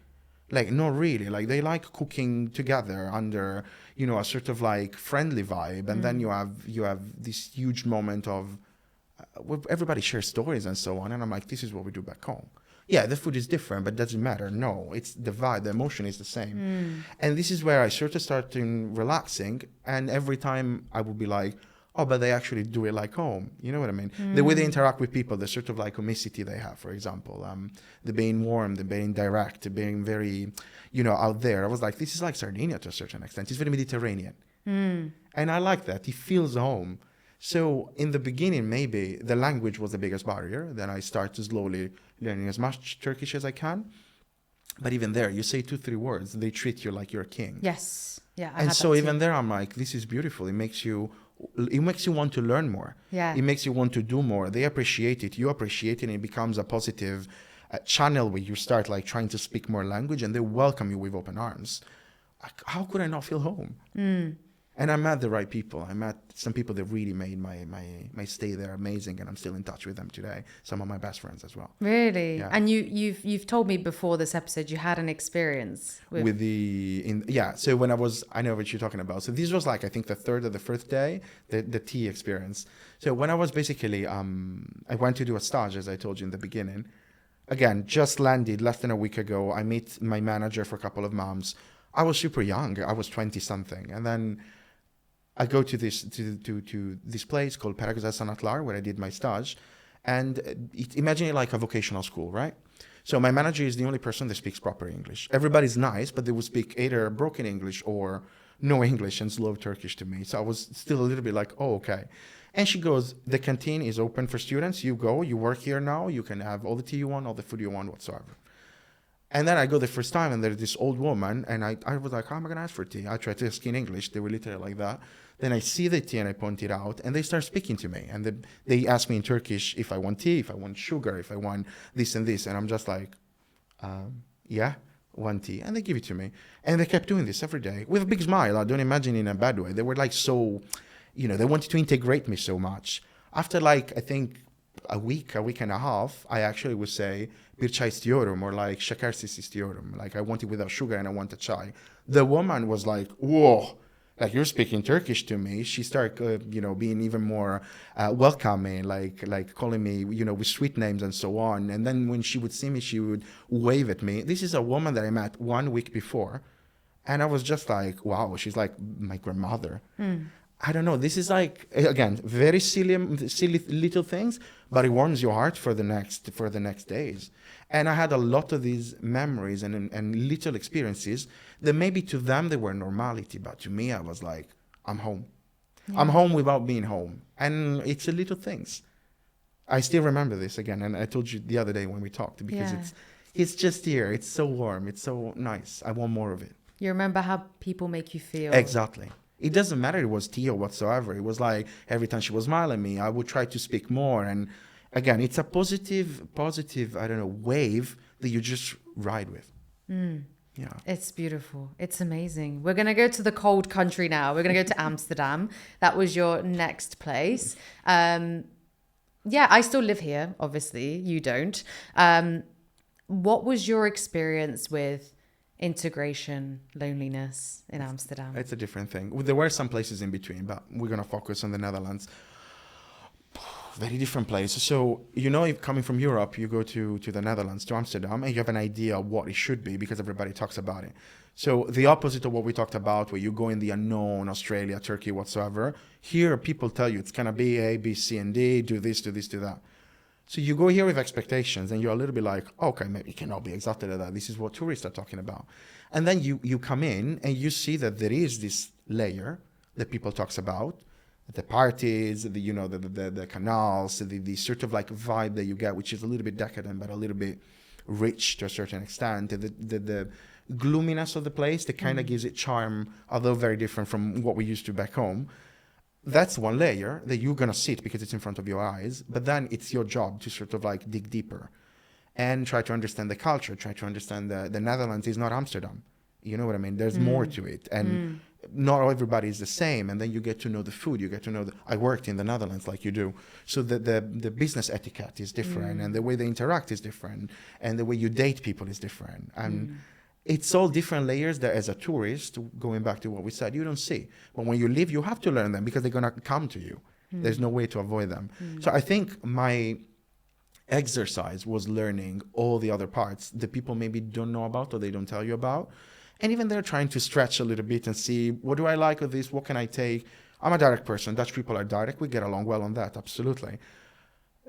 Like, not really. Like, they like cooking together under, a sort of like friendly vibe. And then you have this huge moment of where everybody shares stories and so on. And I'm like, this is what we do back home. Yeah, the food is different, but it doesn't matter. No, it's the vibe, the emotion is the same. And this is where I sort of started relaxing. And every time I would be like, oh, but they actually do it like home. You know what I mean? The way they interact with people, the sort of like comicity they have, for example. The being warm, the being direct, the being very, out there. I was like, this is like Sardinia to a certain extent. It's very Mediterranean. And I like that. It feels home. So in the beginning, maybe the language was the biggest barrier. Then I started slowly learning as much Turkish as I can. But even there, you say 2-3 words, they treat you like you're a king. Yes. Yeah. I And had so that even too. there, I'm like, this is beautiful. It makes you want to learn more. Yeah. It makes you want to do more. They appreciate it. You appreciate it, and it becomes a positive channel where you start like trying to speak more language, and they welcome you with open arms. Like, how could I not feel home? And I met the right people. I met some people that really made my stay there amazing, and I'm still in touch with them today. Some of my best friends as well. Really? Yeah. And you've told me before this episode you had an experience with So when I know what you're talking about. So this was like, I think the third or the fourth day, the tea experience. So when I was basically I went to do a stage, as I told you in the beginning. Again, just landed less than a week ago. I met my manager for a couple of months. I was super young. I was 20 something, and then I go to this place called Paraguay Sanatlar, where I did my stage, and imagine it like a vocational school, right? So my manager is the only person that speaks proper English. Everybody's nice, but they would speak either broken English or no English and slow Turkish to me. So I was still a little bit like, oh, okay. And she goes, the canteen is open for students. You go, you work here now. You can have all the tea you want, all the food you want whatsoever. And then I go the first time, and there's this old woman, and I was like, how am I going to ask for tea? I tried to ask in English. They were literally like that. Then I see the tea, and I point it out, and they start speaking to me. And they ask me in Turkish if I want tea, if I want sugar, if I want this and this. And I'm just like, yeah, one tea. And they give it to me. And they kept doing this every day with a big smile. I don't imagine in a bad way. They were like so, they wanted to integrate me so much. After like, I think, a week and a half, I actually would say bir çay istiyorum, or like şekersiz istiyorum. Like I want it without sugar and I want a chai. The woman was like, whoa, like you're speaking Turkish to me. She started, being even more welcoming, like calling me, with sweet names and so on. And then when she would see me, she would wave at me. This is a woman that I met 1 week before. And I was just like, wow, she's like my grandmother. I don't know. This is like, again, very silly little things, but it warms your heart for the next days. And I had a lot of these memories and little experiences that maybe to them they were normality, but to me I was like, I'm home. Yeah. I'm home without being home, and it's the little things. I still remember this again, and I told you the other day when we talked, because it's just here. It's so warm. It's so nice. I want more of it. You remember how people make you feel. Exactly. It doesn't matter it was tea or whatsoever. It was like every time she was smiling at me, I would try to speak more. And again, it's a positive, I don't know, wave that you just ride with. Yeah. It's beautiful. It's amazing. We're going to go to the cold country now. We're going to go to Amsterdam. That was your next place. I still live here, obviously. You don't. What was your experience with integration, loneliness in Amsterdam? It's a different thing. There were some places in between, but we're going to focus on the Netherlands. Very different place. So, if coming from Europe, you go to the Netherlands, to Amsterdam, and you have an idea of what it should be because everybody talks about it. So the opposite of what we talked about, where you go in the unknown, Australia, Turkey, whatsoever, here people tell you it's going to be A, B, C, and D, do this, do this, do that. So you go here with expectations, and you're a little bit like, okay, maybe it cannot be exactly like that. This is what tourists are talking about. And then you come in and you see that there is this layer that people talks about, the parties, the canals, the sort of like vibe that you get, which is a little bit decadent, but a little bit rich to a certain extent. The gloominess of the place that kind of gives it charm, although very different from what we used to back home. That's one layer that you're going to sit because it's in front of your eyes, but then it's your job to sort of like dig deeper and try to understand the culture, try to understand the Netherlands is not Amsterdam. You know what I mean? There's more to it. And not everybody is the same. And then you get to know the food. You get to know I worked in the Netherlands like you do. So the business etiquette is different, and the way they interact is different, and the way you date people is different. And it's all different layers that as a tourist, going back to what we said, you don't see. But when you leave, you have to learn them because they're going to come to you. There's no way to avoid them. So I think my exercise was learning all the other parts that people maybe don't know about or they don't tell you about. And even they're trying to stretch a little bit and see, what do I like of this? What can I take? I'm a direct person. Dutch people are direct. We get along well on that, absolutely.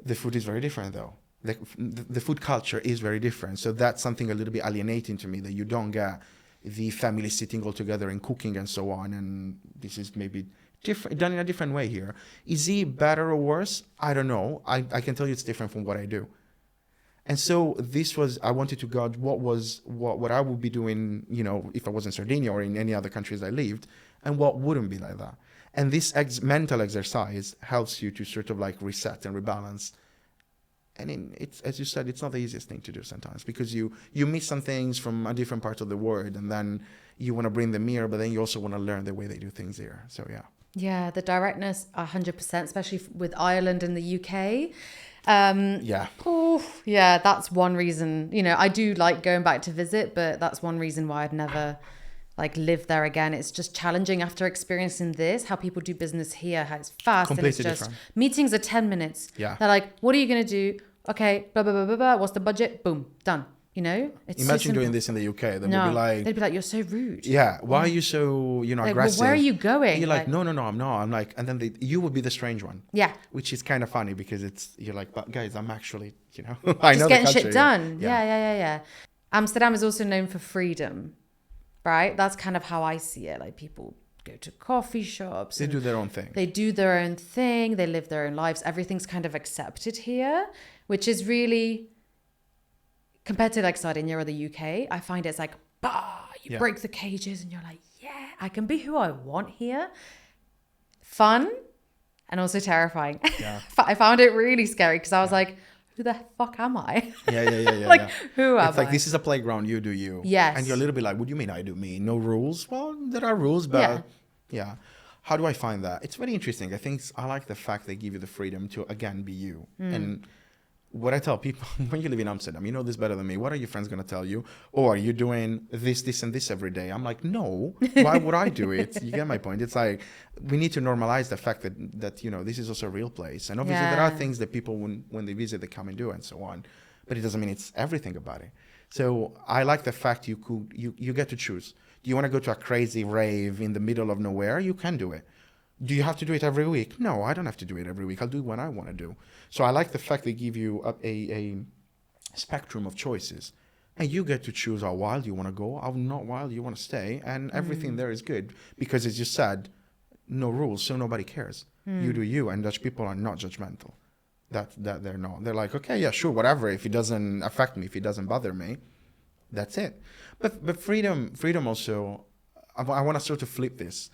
The food is very different, though. The food culture is very different. So that's something a little bit alienating to me, that you don't get the family sitting all together and cooking and so on. And this is maybe different, done in a different way here. Is it better or worse? I don't know. I can tell you it's different from what I do. And so this was, I wanted to gauge what I would be doing, you know, if I was in Sardinia or in any other countries I lived, and what wouldn't be like that. And this mental exercise helps you to sort of like reset and rebalance. And it's, as you said, it's not the easiest thing to do sometimes, because you miss some things from a different part of the world, and then you want to bring them here, but then you also want to learn the way they do things here. So yeah. Yeah, the directness, 100%, especially with Ireland and the UK. Yeah. Oh, yeah, that's one reason. You know, I do like going back to visit, but that's one reason why I'd never like live there again. It's just challenging after experiencing this, how people do business here, how it's fast. Completely and it's just different. Meetings are 10 minutes. Yeah. They're like, what are you going to do? Okay, blah, blah, blah, blah, blah. What's the budget? Boom, done. You know, it's Imagine so doing this in the UK. They would be they'd like, be like, you're so rude. yeah, why are you so, you know, Like, aggressive? well, where are you going? And you're like, no, I'm not. I'm like, and then you would be the strange one. Yeah. Which is kind of funny, because you're like, but guys, I'm actually, you know, I Just know getting the culture. shit done. Yeah. Amsterdam is also known for freedom, right? That's kind of how I see it. Like, people go to coffee shops. They do their own thing. They do their own thing. They live their own lives. Everything's kind of accepted here, which is really, compared to like Sardinia or the UK, I find it's like, bah, you break the cages and you're like, yeah, I can be who I want here. Fun and also terrifying. Yeah. I found it really scary because I was like, who the fuck am I? Yeah. Like, who am It's like, I? this is a playground, you do you. Yes. And you're a little bit like, what do you mean I do me? No rules? Well, there are rules, but yeah. How do I find that? It's very interesting. I think I like the fact they give you the freedom to, again, be you. And what I tell people, when you live in Amsterdam, you know this better than me. What are your friends going to tell you? Oh, are you doing this, and this every day? I'm like, no. Why would I do it? You get my point. It's like, we need to normalize the fact that you know, this is also a real place. And obviously there are things that people, when they visit, they come and do and so on. But it doesn't mean it's everything about it. So I like the fact you get to choose. Do you want to go to a crazy rave in the middle of nowhere? You can do it. Do you have to do it every week? No, I don't have to do it every week. I'll do what I want to do. So I like the fact they give you a spectrum of choices. And you get to choose how wild you want to go, how not wild you want to stay. And everything there is good. Because as you said, no rules, so nobody cares. You do you. And Dutch people are not judgmental. That they're not. They're like, okay, yeah, sure, whatever. If it doesn't affect me, if it doesn't bother me, that's it. But freedom also, I want to sort of flip this.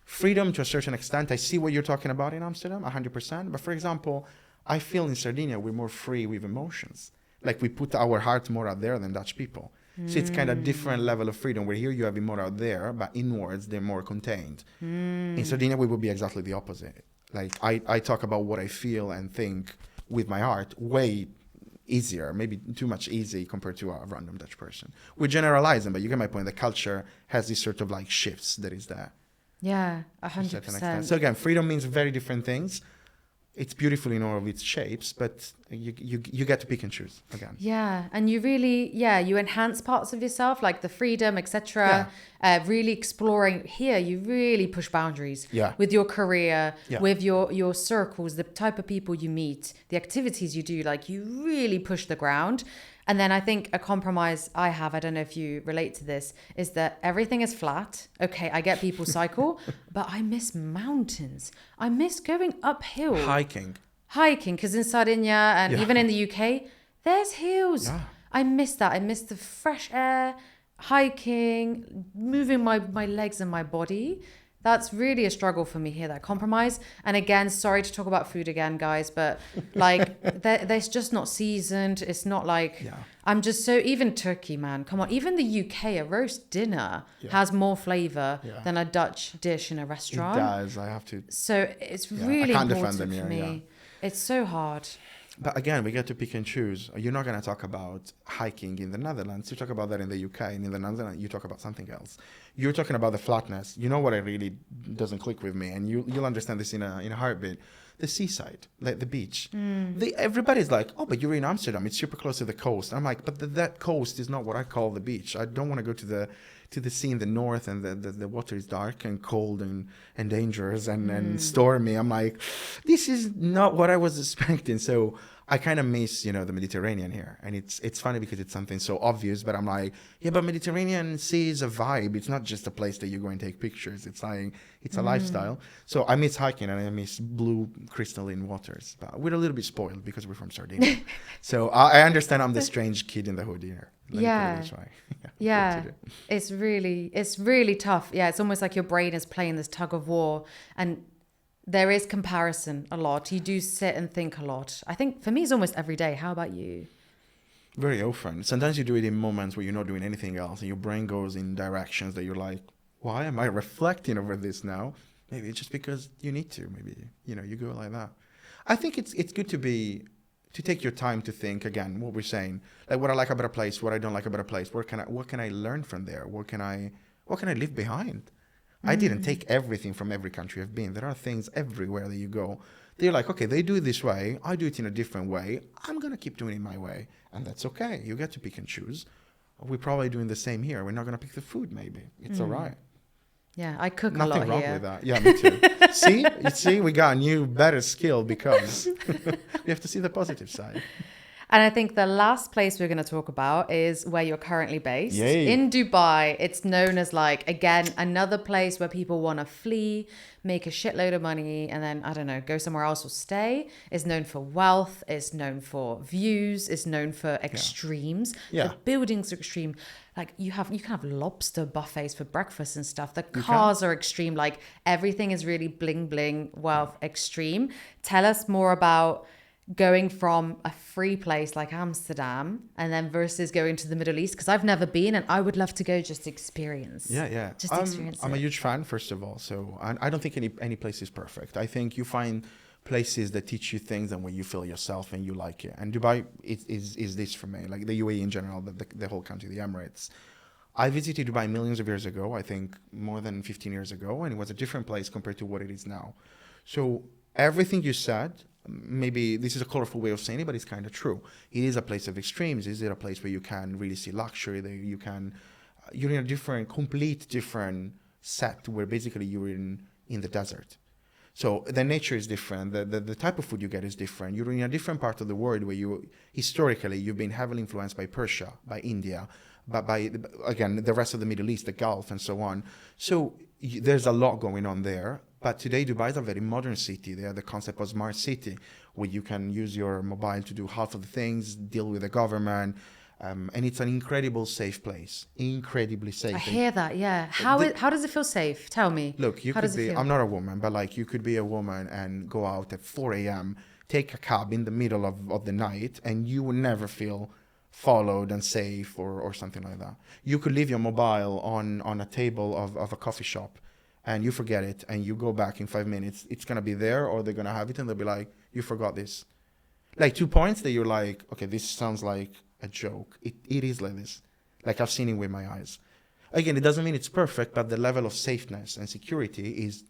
Freedom to a certain extent, I see what you're talking about in Amsterdam, 100%. But for example, I feel in Sardinia, we're more free with emotions. Like, we put our heart more out there than Dutch people. So it's kind of different level of freedom, where here you have it more out there, but inwards, they're more contained. In Sardinia, we would be exactly the opposite. Like, I talk about what I feel and think with my heart way easier, maybe too much easy compared to a random Dutch person. We're generalizing, but you get my point. The culture has this sort of like shifts that is there. Yeah, 100%. So again, freedom means very different things. It's beautiful in all of its shapes, but you get to pick and choose again. Yeah, and you really, you enhance parts of yourself, like the freedom, etc. Really exploring here. You really push boundaries with your career, with your circles, the type of people you meet, the activities you do. Like, you really push the ground. And then I think a compromise I have, I don't know if you relate to this, is that everything is flat. Okay, I get people cycle, but I miss mountains. I miss going uphill. Hiking, because in Sardinia and even in the UK, there's hills. Yeah. I miss that. I miss the fresh air, hiking, moving my legs and my body. That's really a struggle for me here, that compromise. And again, sorry to talk about food again, guys, but like, there's just not seasoned. It's not like, I'm just so, even Turkey, man, come on. Even the UK, a roast dinner has more flavor than a Dutch dish in a restaurant. It does, I have to. So it's really important for me. It's so hard. But again, we get to pick and choose. You're not going to talk about hiking in the Netherlands. You talk about that in the UK. And in the Netherlands, you talk about something else. You're talking about the flatness. You know what really doesn't click with me, and you'll understand this in a heartbeat. The seaside, like the beach. Everybody's like, oh, but you're in Amsterdam. It's super close to the coast. I'm like, but that coast is not what I call the beach. I don't want to go to the sea in the north, and the water is dark and cold and dangerous and stormy. I'm like, this is not what I was expecting. So I kind of miss, the Mediterranean here. And it's funny because it's something so obvious, but I'm like, yeah, but Mediterranean Sea is a vibe. It's not just a place that you go and take pictures. It's like, it's a lifestyle. So I miss hiking and I miss blue crystalline waters. But we're a little bit spoiled because we're from Sardinia. So I understand I'm the strange kid in the hood here. Yeah. Yeah. It's really tough. Yeah. It's almost like your brain is playing this tug of war, and there is comparison a lot. You do sit and think a lot. I think for me, it's almost every day. How about you? Very often. Sometimes you do it in moments where you're not doing anything else and your brain goes in directions that you're like, why am I reflecting over this now? Maybe it's just because you need to. Maybe, you go like that. I think it's good to take your time to think, again, what we're saying, like what I like about a place, what I don't like about a place, what can I learn from there? What can I leave behind? I didn't take everything from every country I've been. There are things everywhere that you go. They're like, okay, they do it this way. I do it in a different way. I'm going to keep doing it my way. And that's okay. You get to pick and choose. We're probably doing the same here. We're not going to pick the food, maybe. It's all right. Yeah, I cook Nothing a lot wrong here. with that. Yeah, me too. See, we got a new, better skill because we have to see the positive side. And I think the last place we're going to talk about is where you're currently based. Yay. In Dubai. It's known as, like, again, another place where people want to flee, make a shitload of money, and then, I don't know, go somewhere else or stay. It's known for wealth. It's known for views. It's known for extremes. Yeah. The buildings are extreme. Like, you can have lobster buffets for breakfast and stuff. The cars are extreme. Like, everything is really bling bling, wealth, extreme. Tell us more about going from a free place like Amsterdam and then versus going to the Middle East, because I've never been and I would love to go just experience. Yeah. Just experience I'm it. a huge fan, first of all. So I don't think any place is perfect. I think you find places that teach you things and where you feel yourself and you like it. And Dubai is this for me, like the UAE in general, the whole country, the Emirates. I visited Dubai millions of years ago, I think more than 15 years ago, and it was a different place compared to what it is now. So everything you said, maybe this is a colorful way of saying it, but it's kind of true. It is a place of extremes. Is it a place where you can really see luxury? That you're in a complete different set where basically you're in the desert. So the nature is different. The type of food you get is different. You're in a different part of the world where historically you've been heavily influenced by Persia, by India, but again, the rest of the Middle East, the Gulf, and so on. So there's a lot going on there. But today, Dubai is a very modern city. They have the concept of smart city, where you can use your mobile to do half of the things, deal with the government. And it's an incredible safe place. Incredibly safe. I hear that, yeah. How does it feel safe? Tell me. Look, how does it feel? I'm not a woman, but like you could be a woman and go out at 4 a.m., take a cab in the middle of the night, and you will never feel followed and safe or something like that. You could leave your mobile on a table of a coffee shop and you forget it and you go back in 5 minutes. It's going to be there, or they're going to have it and they'll be like, you forgot this. Like 2 points that you're like, okay, this sounds like a joke. It is like this. Like I've seen it with my eyes. Again, it doesn't mean it's perfect, but the level of safeness and security is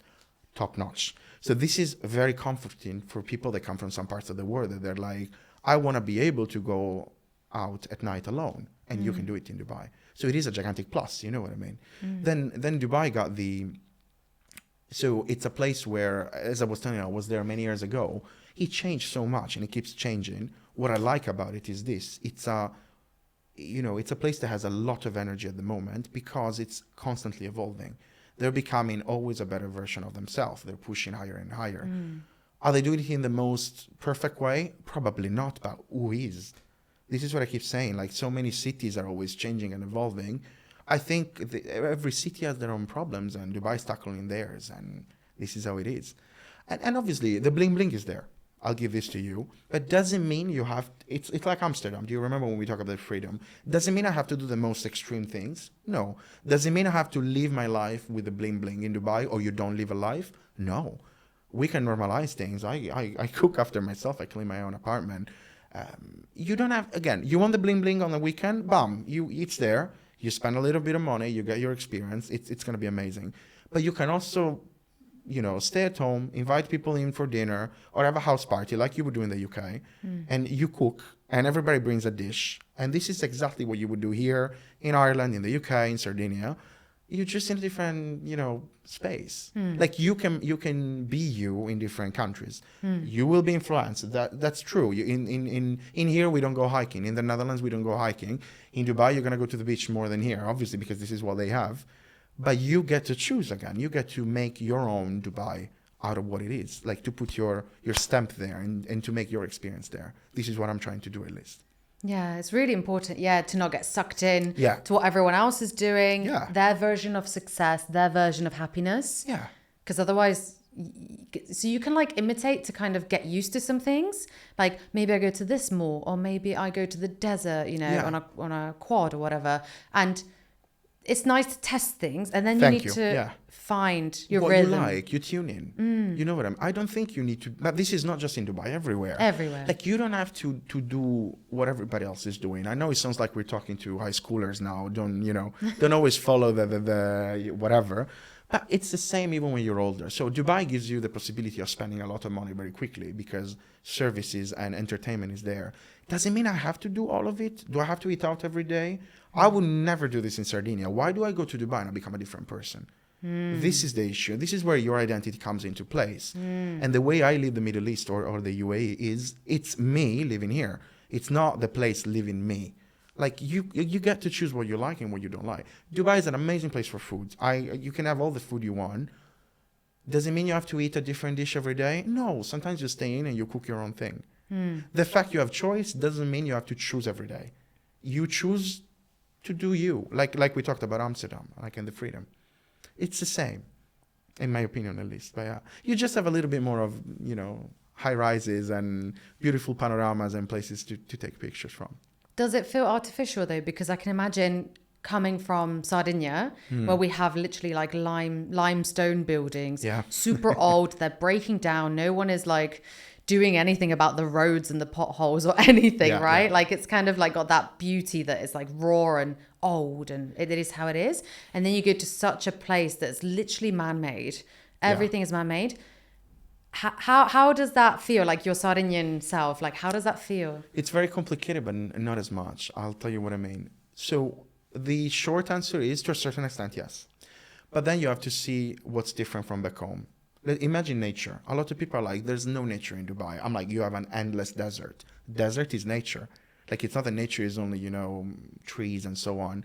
top notch. So this is very comforting for people that come from some parts of the world that they're like, I want to be able to go out at night alone, and you can do it in Dubai. So it is a gigantic plus, you know what I mean? Then Dubai got so it's a place where, as I was telling you, I was there many years ago. It changed so much and it keeps changing. What I like about it is this. It's a place that has a lot of energy at the moment because it's constantly evolving. They're becoming always a better version of themselves. They're pushing higher and higher. Are they doing it in the most perfect way? Probably not, but who is? This is what I keep saying. Like, so many cities are always changing and evolving. I think every city has their own problems, and Dubai's tackling theirs, and this is how it is. And obviously, the bling bling is there. I'll give this to you. But doesn't mean you have... It's like Amsterdam. Do you remember when we talk about freedom? Doesn't mean I have to do the most extreme things. No. Doesn't mean I have to live my life with the bling bling in Dubai, or you don't live a life. No. We can normalize things. I cook after myself. I clean my own apartment. You don't have... Again, you want the bling bling on the weekend? Bam. It's there. You spend a little bit of money, you get your experience, it's going to be amazing. But you can also, stay at home, invite people in for dinner, or have a house party like you would do in the UK, and you cook, and everybody brings a dish. And this is exactly what you would do here in Ireland, in the UK, in Sardinia. you're just in a different, space. Like you can be you in different countries. You will be influenced. That's true. In here we don't go hiking. In the Netherlands we don't go hiking. In Dubai you're gonna go to the beach more than here, obviously, because this is what they have. But you get to choose again. You get to make your own Dubai out of what it is. Like to put your stamp there and to make your experience there. This is what I'm trying to do at least. Yeah, it's really important, to not get sucked in Yeah. to what everyone else is doing, Yeah. their version of success, their version of happiness. Yeah. Because otherwise, so you can like imitate to kind of get used to some things. Like maybe I go to this mall, or maybe I go to the desert, on a quad or whatever. And it's nice to test things, and then you need to find your what rhythm. you like, you tune in. You know what I don't think you need to, but this is not just in Dubai, everywhere. Like you don't have to do what everybody else is doing. I know it sounds like we're talking to high schoolers now. Don't always follow the whatever. But it's the same even when you're older. So Dubai gives you the possibility of spending a lot of money very quickly because services and entertainment is there. Doesn't mean I have to do all of it. Do I have to eat out every day? I would never do this in Sardinia. Why do I go to Dubai and I become a different person? This is the issue. This is where your identity comes into place. And the way I live the Middle East or the UAE is it's me living here. It's not the place living me. Like you get to choose what you like and what you don't like. Dubai is an amazing place for food. You can have all the food you want. Does it mean you have to eat a different dish every day? No. Sometimes you stay in and you cook your own thing. The fact you have choice doesn't mean you have to choose every day. You choose to do you. Like we talked about Amsterdam, like in the freedom. It's the same, in my opinion at least. But you just have a little bit more of, high rises and beautiful panoramas and places to take pictures from. Does it feel artificial though? Because I can imagine coming from Sardinia, where we have literally like limestone buildings, super old, they're breaking down. No one is like doing anything about the roads and the potholes or anything, right? Yeah. Like it's kind of like got that beauty that is like raw and old, and it is how it is. And then you go to such a place that's literally man-made. Everything is man-made. How does that feel? Like your Sardinian self, like how does that feel? It's very complicated, but not as much. I'll tell you what I mean. So the short answer is, to a certain extent, yes. But then you have to see what's different from back home. Imagine nature. A lot of people are like, there's no nature in Dubai. I'm like, you have an endless desert. Desert is nature. Like it's not that nature is only, trees and so on.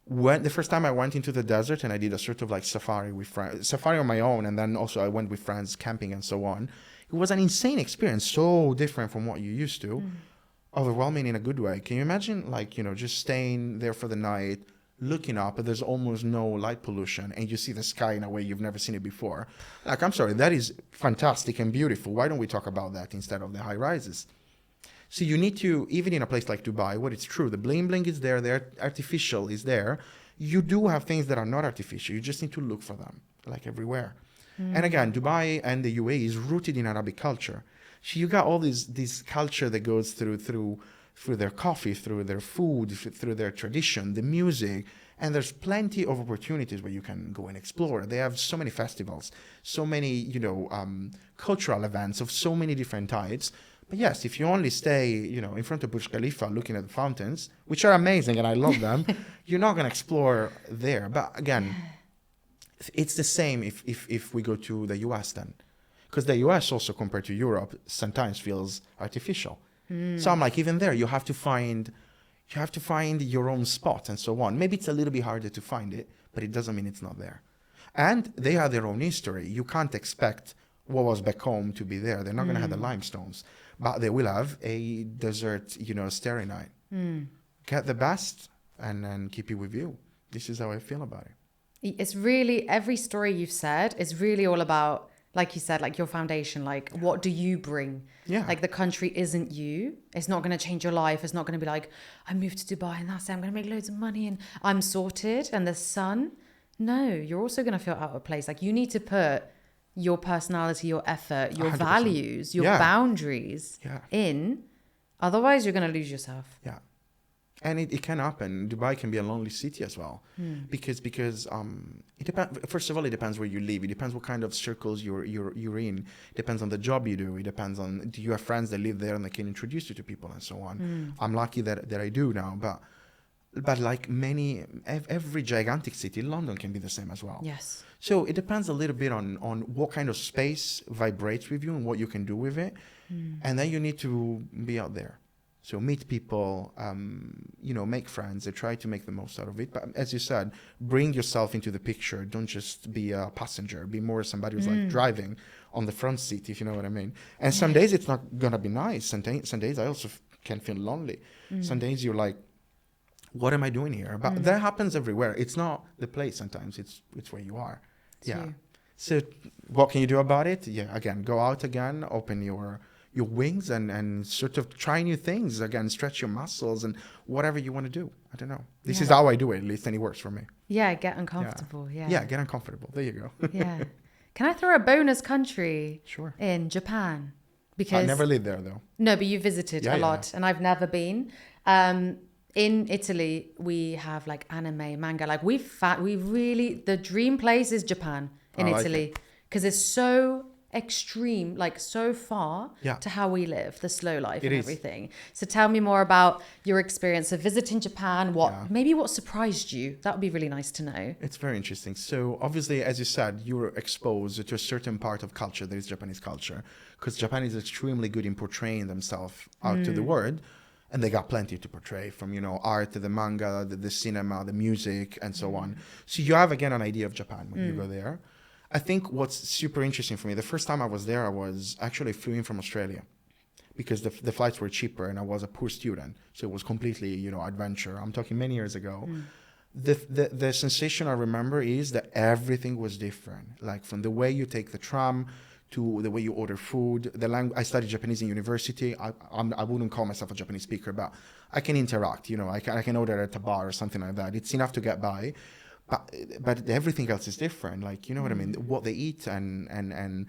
When the first time I went into the desert and I did a sort of like safari with friends, safari on my own, and then also I went with friends camping and so on. It was an insane experience, so different from what you used to. Overwhelming in a good way. Can you imagine just staying there for the night, looking up, and there's almost no light pollution, and you see the sky in a way you've never seen it before? Like, I'm sorry, that is fantastic and beautiful. Why don't we talk about that instead of the high rises? So you need to, even in a place like Dubai, what it's true, the bling bling is there, the artificial is there. You do have things that are not artificial. You just need to look for them, like everywhere. And again, Dubai and the UAE is rooted in Arabic culture. So you got all this culture that goes through their coffee, through their food, through their tradition, the music. And there's plenty of opportunities where you can go and explore. They have so many festivals, so many, cultural events of so many different types. But yes, if you only stay, in front of Burj Khalifa looking at the fountains, which are amazing and I love them, you're not going to explore there. But again, it's the same if we go to the US then. Because the US also, compared to Europe, sometimes feels artificial. So I'm like, even there, you have to find your own spot and so on. Maybe it's a little bit harder to find it, but it doesn't mean it's not there. And they have their own history. You can't expect what was back home to be there. They're not going to have the limestones, but they will have a desert, starry night. Get the best and then keep it with you. This is how I feel about it. It's really, every story you've said is really all about, like you said, like your foundation, like what do you bring? Yeah. Like the country isn't you. It's not going to change your life. It's not going to be like, I moved to Dubai and that's it. I'm going to make loads of money and I'm sorted and the sun. No, you're also going to feel out of place. Like you need to put your personality, your effort, your 100%. Values, your boundaries in. Otherwise, you're going to lose yourself. Yeah. And it can happen. Dubai can be a lonely city as well, because it depends. First of all, it depends where you live. It depends what kind of circles you're in. It depends on the job you do. It depends on, do you have friends that live there and they can introduce you to people and so on. I'm lucky that I do now, but But like every gigantic city, London can be the same as well. Yes. So it depends a little bit on what kind of space vibrates with you and what you can do with it. And then you need to be out there. So meet people, make friends, and try to make the most out of it. But as you said, bring yourself into the picture. Don't just be a passenger. Be more somebody who's like driving on the front seat, if you know what I mean. And some days it's not going to be nice. Some days I also can feel lonely. Some days you're like, what am I doing here? But that happens everywhere. It's not the place sometimes. It's where you are. Yeah. So what can you do about it? Yeah, again, go out again, open your wings and sort of try new things again, stretch your muscles and whatever you want to do. I don't know. This is how I do it, at least, and it works for me. Yeah, get uncomfortable. Yeah, get uncomfortable. There you go. Yeah. Can I throw a bonus country Sure. in Japan? Because I never lived there though. No, but you visited a lot and I've never been. In Italy, we have like anime, manga. Like we really, the dream place is Japan in Italy because it's so extreme, like so far to how we live, the slow life and everything. So tell me more about your experience of visiting Japan. Maybe what surprised you? That would be really nice to know. It's very interesting. So obviously, as you said, you were exposed to a certain part of culture that is Japanese culture, because Japan is extremely good in portraying themselves out to the world. And they got plenty to portray, from, art to the manga, the cinema, the music, and so on. So you have, again, an idea of Japan when you go there. I think what's super interesting for me, the first time I was there, I was actually flew in from Australia because the flights were cheaper and I was a poor student. So it was completely, adventure. I'm talking many years ago. The sensation I remember is that everything was different. Like from the way you take the tram to the way you order food, the language. I studied Japanese in university. I wouldn't call myself a Japanese speaker, but I can interact. I can order at a bar or something like that. It's enough to get by, but everything else is different. Like what I mean, what they eat and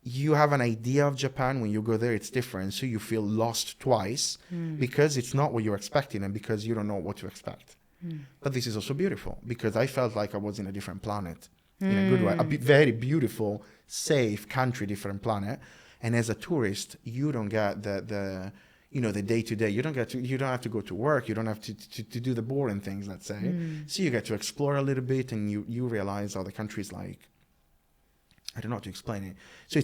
you have an idea of Japan when you go there. It's different, so you feel lost twice because it's not what you're expecting and because you don't know what to expect. But this is also beautiful because I felt like I was in a different planet. In a good way, very beautiful, safe country, different planet. And as a tourist, you don't get the day to day. You don't have to go to work. You don't have to do the boring things, let's say. So you get to explore a little bit, and you realize how the country is like. I don't know how to explain it. So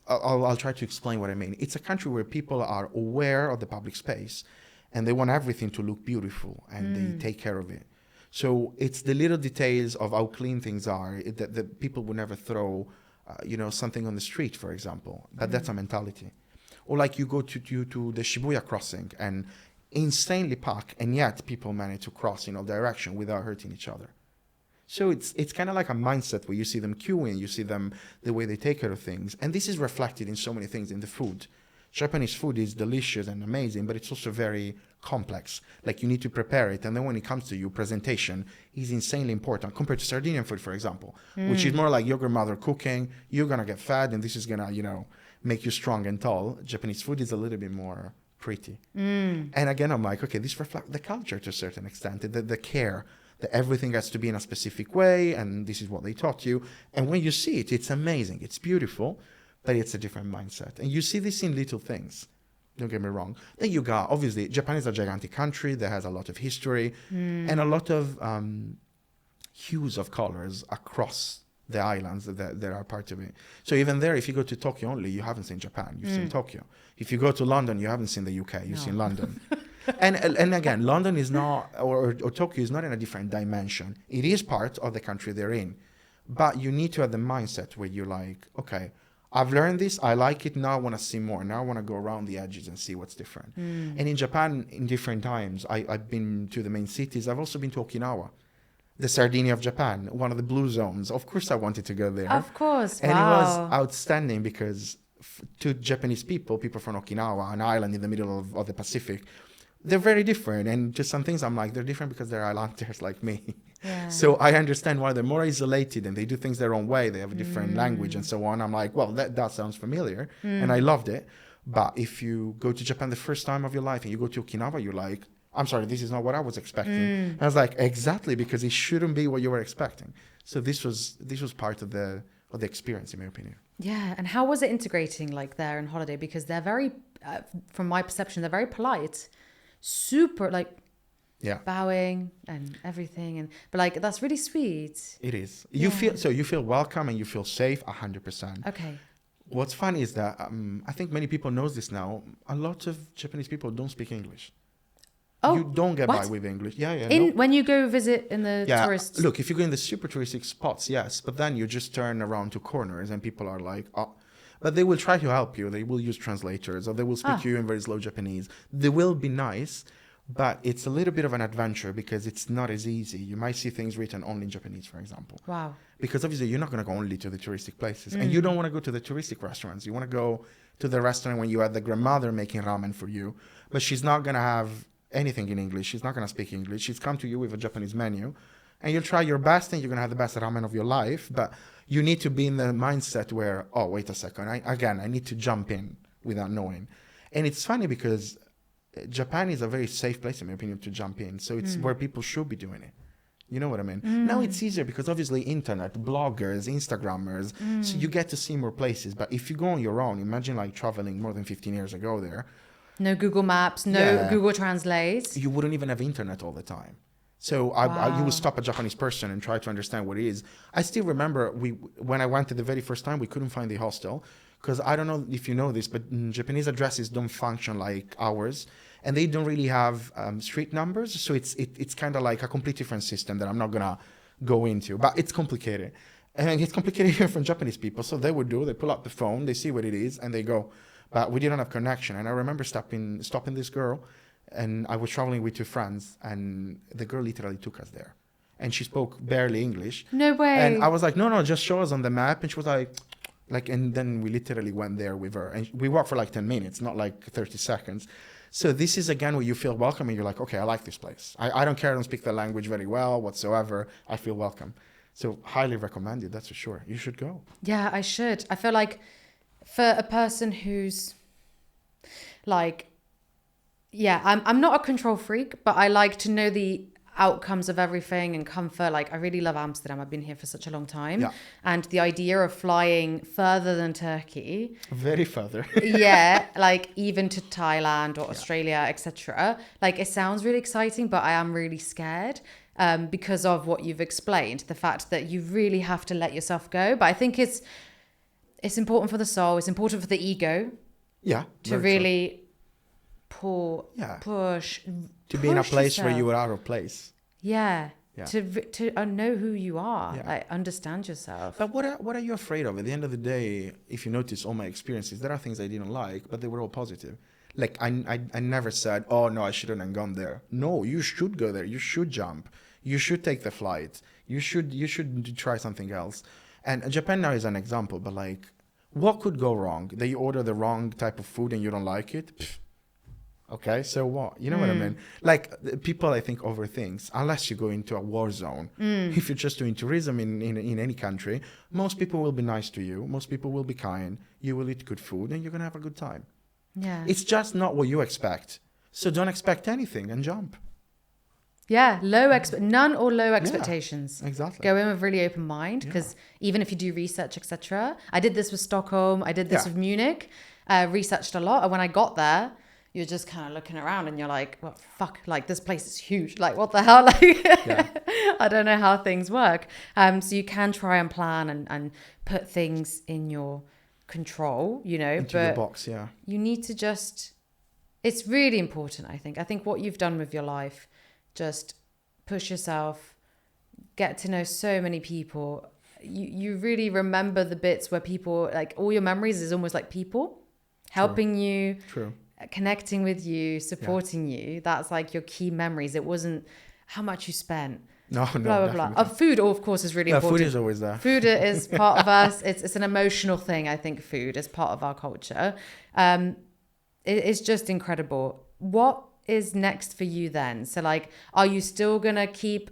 I'll try to explain what I mean. It's a country where people are aware of the public space, and they want everything to look beautiful, and they take care of it. So it's the little details of how clean things are that the people would never throw, something on the street, for example. But that's a mentality. Or like you go to the Shibuya crossing and insanely packed, and yet people manage to cross in all directions without hurting each other. So it's kind of like a mindset where you see them queuing, you see them the way they take care of things, and this is reflected in so many things in the food. Japanese food is delicious and amazing, but it's also very complex. Like you need to prepare it, and then when it comes to you, presentation is insanely important compared to Sardinian food, for example, which is more like your grandmother cooking. You're gonna get fat, and this is gonna, make you strong and tall. Japanese food is a little bit more pretty. And again, I'm like, okay, this reflects the culture to a certain extent, the care. That everything has to be in a specific way, and this is what they taught you. And when you see it, it's amazing. It's beautiful. But it's a different mindset. And you see this in little things. Don't get me wrong. Then you got, obviously, Japan is a gigantic country that has a lot of history and a lot of hues of colors across the islands that are part of it. So even there, if you go to Tokyo only, you haven't seen Japan. You've seen Tokyo. If you go to London, you haven't seen the UK. You've seen London. and again, London is not, or Tokyo is not in a different dimension. It is part of the country they're in. But you need to have the mindset where you're like, okay, I've learned this. I like it. Now I want to see more. Now I want to go around the edges and see what's different. And in Japan, in different times, I've been to the main cities. I've also been to Okinawa, the Sardinia of Japan, one of the blue zones. Of course, I wanted to go there. Of course. And it was outstanding because to Japanese people from Okinawa, an island in the middle of the Pacific, they're very different. And just some things I'm like, they're different because they're islanders like me. Yeah. So I understand why they're more isolated and they do things their own way. They have a different language and so on. I'm like, well, that sounds familiar. And I loved it. But if you go to Japan the first time of your life and you go to Okinawa, you're like, I'm sorry, this is not what I was expecting. And I was like, exactly, because it shouldn't be what you were expecting. So this was part of the experience, in my opinion. Yeah. And how was it integrating like there in holiday? Because they're very, from my perception, they're very polite, super like, Yeah. bowing and everything. But like, that's really sweet. It is. Yeah. You feel welcome and you feel safe 100%. Okay. What's funny is that I think many people knows this now. A lot of Japanese people don't speak English. Oh, You don't get by what? with English. Yeah. When you go visit in the Yeah, tourist. look, if you go in the super touristic spots, yes, but then you just turn around to corners and people are like, oh, but they will try to help you. They will use translators or they will speak to you in very slow Japanese. They will be nice, but it's a little bit of an adventure because it's not as easy. You might see things written only in Japanese, for example. Wow. Because obviously you're not going to go only to the touristic places. And you don't want to go to the touristic restaurants. You want to go to the restaurant when you had the grandmother making ramen for you, but she's not going to have anything in English. She's not going to speak English. She's come to you with a Japanese menu and you'll try your best and you're going to have the best ramen of your life. But you need to be in the mindset where, oh, wait a second. I need to jump in without knowing. And it's funny because Japan is a very safe place, in my opinion, to jump in. So it's where people should be doing it. You know what I mean? Now it's easier because obviously internet, bloggers, Instagrammers, so you get to see more places. But if you go on your own, imagine like traveling more than 15 years ago there. No Google Maps, no Google Translate. You wouldn't even have internet all the time. So you would stop a Japanese person and try to understand what it is. I still remember when I went the very first time, we couldn't find the hostel because I don't know if you know this, but Japanese addresses don't function like ours. And they don't really have street numbers. So it's kind of like a completely different system that I'm not going to go into. But it's complicated. And it's complicated here from Japanese people. So they pull up the phone, they see what it is, and they go. But we didn't have connection. And I remember stopping this girl. And I was traveling with two friends. And the girl literally took us there. And she spoke barely English. No way. And I was like, no, just show us on the map. And she was like, and then we literally went there with her. And we walked for like 10 minutes, not like 30 seconds. So this is again where you feel welcome and you're like, okay, I like this place. I don't care, I don't speak the language very well whatsoever. I feel welcome. So highly recommended, that's for sure. You should go. Yeah, I should. I feel like for a person who's like, yeah, I'm not a control freak, but I like to know the outcomes of everything and comfort. Like I really love Amsterdam. I've been here for such a long time. Yeah. And the idea of flying further than Turkey. Very further. Yeah, like even to Thailand or Australia, etc. Like it sounds really exciting, but I am really scared because of what you've explained. The fact that you really have to let yourself go. But I think it's important for the soul. It's important for the ego. Yeah. To really push. To be in a place yourself. where you are out of place. Yeah. Yeah. To know who you are. Yeah. Like understand yourself. But what are you afraid of? At the end of the day, if you notice all my experiences, there are things I didn't like, but they were all positive. Like I never said, oh no, I shouldn't have gone there. No, you should go there. You should jump. You should take the flight. You should try something else. And Japan now is an example, but like, what could go wrong? That you order the wrong type of food and you don't like it? Pfft. Okay, so what? You know what I mean? Like, people, I think, overthink. Unless you go into a war zone. If you're just doing tourism in any country, most people will be nice to you. Most people will be kind. You will eat good food and you're going to have a good time. Yeah. It's just not what you expect. So don't expect anything and jump. Yeah, none or low expectations. Yeah, exactly. Go in with really open mind because even if you do research, etc. I did this with Stockholm. I did this with Munich. Researched a lot. And when I got there, you're just kind of looking around and you're like, well, fuck, like this place is huge. Like, what the hell? Like, I don't know how things work. So you can try and plan and put things in your control, you know. Into your box, yeah. You need to it's really important, I think. I think what you've done with your life, just push yourself, get to know so many people. You really remember the bits where people, like all your memories is almost like people helping you. True. Connecting with you, supporting you. That's like your key memories. It wasn't how much you spent. No, blah, blah, blah. Food, of course, is really important. Food is always there. Food is part of us. It's an emotional thing, I think, food is part of our culture. It's just incredible. What is next for you then? So like, are you still going to keep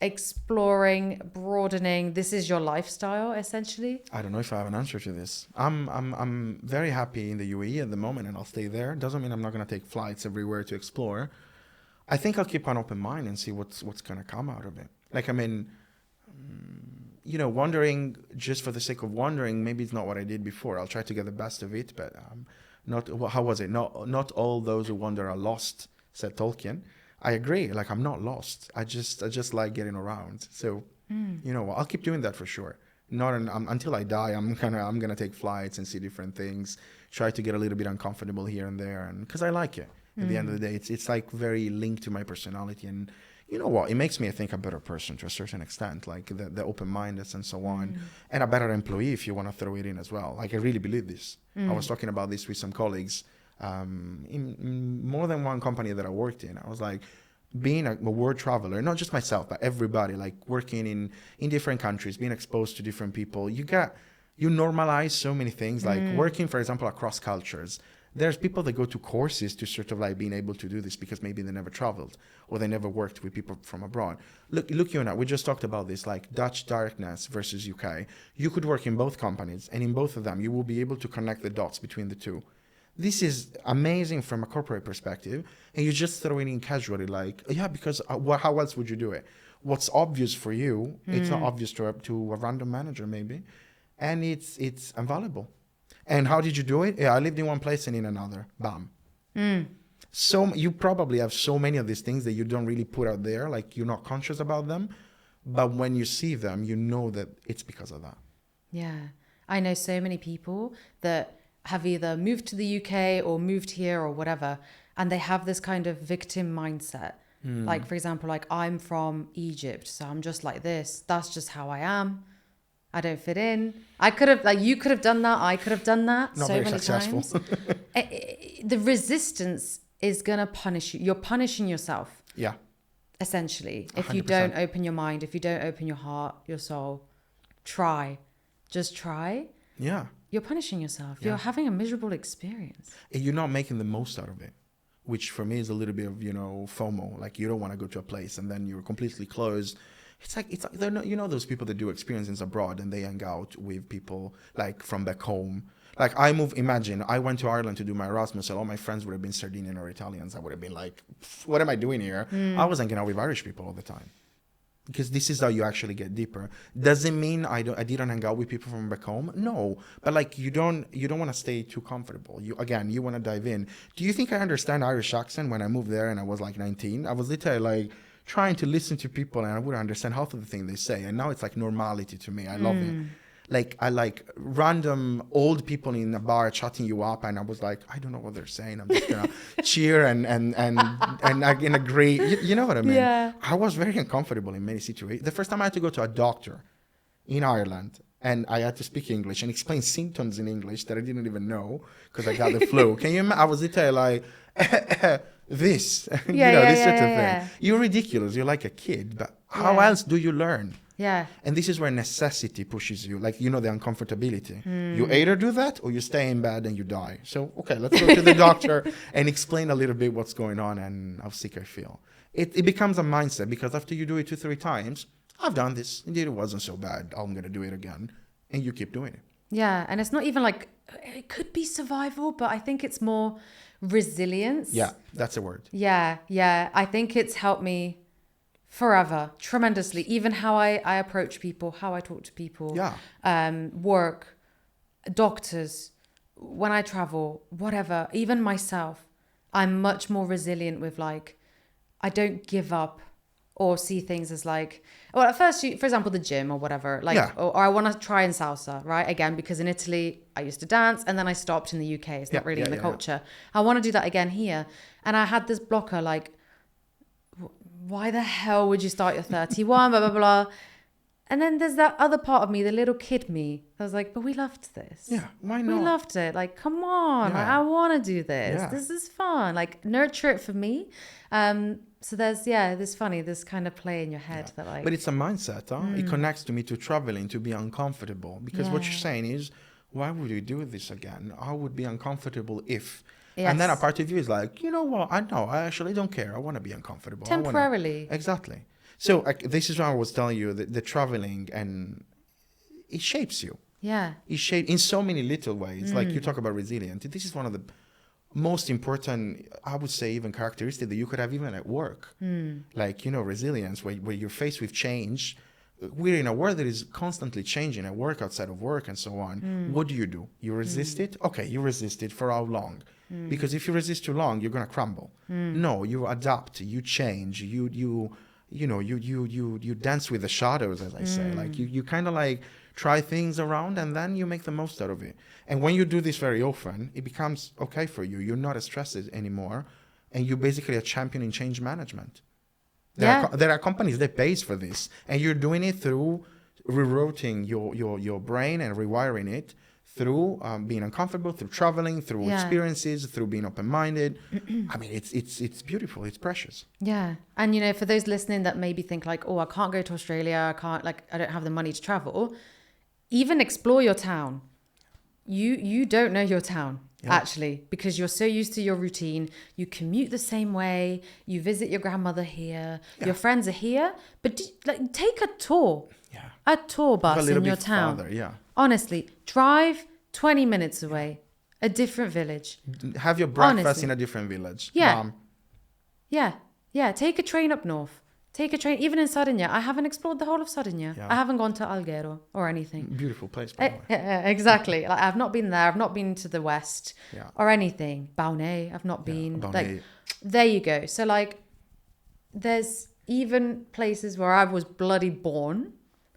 exploring, broadening? This is your lifestyle, essentially? I don't know if I have an answer to this. I'm very happy in the UAE at the moment and I'll stay there. Doesn't mean I'm not going to take flights everywhere to explore. I think I'll keep an open mind and see what's going to come out of it. Like, I mean, you know, wandering just for the sake of wandering, maybe it's not what I did before. I'll try to get the best of it, but how was it? Not all those who wander are lost, said Tolkien. I agree. Like, I'm not lost. I just like getting around. So, you know what? I'll keep doing that for sure. Not until I die. I'm gonna take flights and see different things. Try to get a little bit uncomfortable here and there, and because I like it. At the end of the day, it's like very linked to my personality, and you know what? It makes me, I think, a better person to a certain extent, like the open-mindedness and so on, and a better employee if you want to throw it in as well. Like, I really believe this. I was talking about this with some colleagues in more than one company that I worked in. I was like, being a world traveler, not just myself, but everybody, like working in different countries, being exposed to different people, you normalize so many things, like working, for example, across cultures. There's people that go to courses to sort of like being able to do this because maybe they never traveled or they never worked with people from abroad. Look, you and I, we just talked about this, like Dutch darkness versus UK. You could work in both companies, and in both of them, you will be able to connect the dots between the two. This is amazing from a corporate perspective, and you just throw it in casually, like, yeah, because how else would you do it? What's obvious for you, it's not obvious to a random manager maybe, and it's invaluable. And how did you do it? Yeah, I lived in one place and in another. Bam. So you probably have so many of these things that you don't really put out there, like you're not conscious about them, but when you see them, you know that it's because of that. Yeah, I know so many people that have either moved to the UK or moved here or whatever, and they have this kind of victim mindset. Like, for example, like, I'm from Egypt, so I'm just like this. That's just how I am. I don't fit in. I could have, like, you could have done that. I could have done that Not so very many successful. times. The resistance is going to punish you. You're punishing yourself, Yeah. essentially. If you 100%. don't open your mind, if you don't open your heart, your soul, just try. Yeah. You're punishing yourself. Yeah. You're having a miserable experience. And you're not making the most out of it, which for me is a little bit of, FOMO. Like, you don't want to go to a place and then you're completely closed. It's like they're not, those people that do experiences abroad and they hang out with people like from back home. Like, imagine I went to Ireland to do my Erasmus, and all my friends would have been Sardinian or Italians. I would have been like, what am I doing here? I was hanging out with Irish people all the time. Because this is how you actually get deeper. Doesn't mean I didn't hang out with people from back home. No, but like, you don't want to stay too comfortable. You want to dive in. Do you think I understand Irish accent when I moved there and I was like 19? I was literally like trying to listen to people and I wouldn't understand half of the thing they say. And now it's like normality to me. I love it. Like, I like random old people in a bar chatting you up, and I was like, I don't know what they're saying. I'm just gonna cheer and I can agree. You know what I mean? Yeah. I was very uncomfortable in many situations. The first time I had to go to a doctor in Ireland, and I had to speak English and explain symptoms in English that I didn't even know because I got the flu. Can you imagine? I was literally like, this, this sort of thing. You're ridiculous. You're like a kid, but how else do you learn? Yeah. And this is where necessity pushes you, like, the uncomfortability. You either do that or you stay in bed and you die. So, okay, let's go to the doctor and explain a little bit what's going on and how sick I feel. It becomes a mindset, because after you do it 2-3 times, I've done this. Indeed, it wasn't so bad. I'm going to do it again. And you keep doing it. Yeah. And it's not even like, it could be survival, but I think it's more resilience. Yeah, that's a word. Yeah. Yeah. I think it's helped me forever, tremendously. Even how I approach people, how I talk to people, work, doctors, when I travel, whatever, even myself, I'm much more resilient with, like, I don't give up or see things as like, well, at first, for example, the gym or whatever, like, or I want to try in salsa, right? Again, because in Italy, I used to dance and then I stopped in the UK. It's not really in the culture. I want to do that again here. And I had this blocker, like, why the hell would you start your 31, blah, blah, blah. And then there's that other part of me, the little kid me. I was like, but we loved this. Yeah, why not? We loved it. Like, come on. Yeah. Like, I want to do this. Yeah. This is fun. Like, nurture it for me. So there's, this kind of play in your head that, like... But it's a mindset, huh? It connects to me to traveling, to be uncomfortable. Because what you're saying is, why would we do this again? I would be uncomfortable if... Yes. And then a part of you is like, you know what? I actually don't care. I want to be uncomfortable. Temporarily. Exactly. So this is why I was telling you that the traveling, and it shapes you. Yeah. It shapes in so many little ways. Like, you talk about resilience. This is one of the most important, I would say, even characteristic that you could have even at work. Like, resilience, where you're faced with change, we're in a world that is constantly changing, and work outside of work and so on. What do? You resist it? Okay, you resist it for how long? Because if you resist too long, you're gonna crumble. No, you adapt, you change, you dance with the shadows, as I say. Like you kind of like try things around, and then you make the most out of it. And when you do this very often, it becomes okay for you. You're not as stressed anymore, and you're basically a champion in change management. There are companies that pays for this, and you're doing it through rerouting your brain and rewiring it through being uncomfortable, through traveling, through experiences, through being open-minded. I mean, it's beautiful. It's precious. Yeah. And, you know, for those listening that maybe think like, oh, I can't go to Australia. I don't have the money to travel. Even explore your town. You don't know your town. Yeah. Actually, because you're so used to your routine. You commute the same way. You visit your grandmother here. Yeah. Your friends are here. But take a tour. Yeah. A tour bus in your town. Farther, yeah. Honestly, drive 20 minutes away. A different village. Have your breakfast in a different village. Yeah. Mom. Yeah. Take a train up north. Take a train, even in Sardinia. I haven't explored the whole of Sardinia. Yeah. I haven't gone to Alghero or anything. Beautiful place, by the way. Exactly. Like, I've not been there. I've not been to the west or anything. Baunay, I've not been. Like, there you go. So, like, there's even places where I was bloody born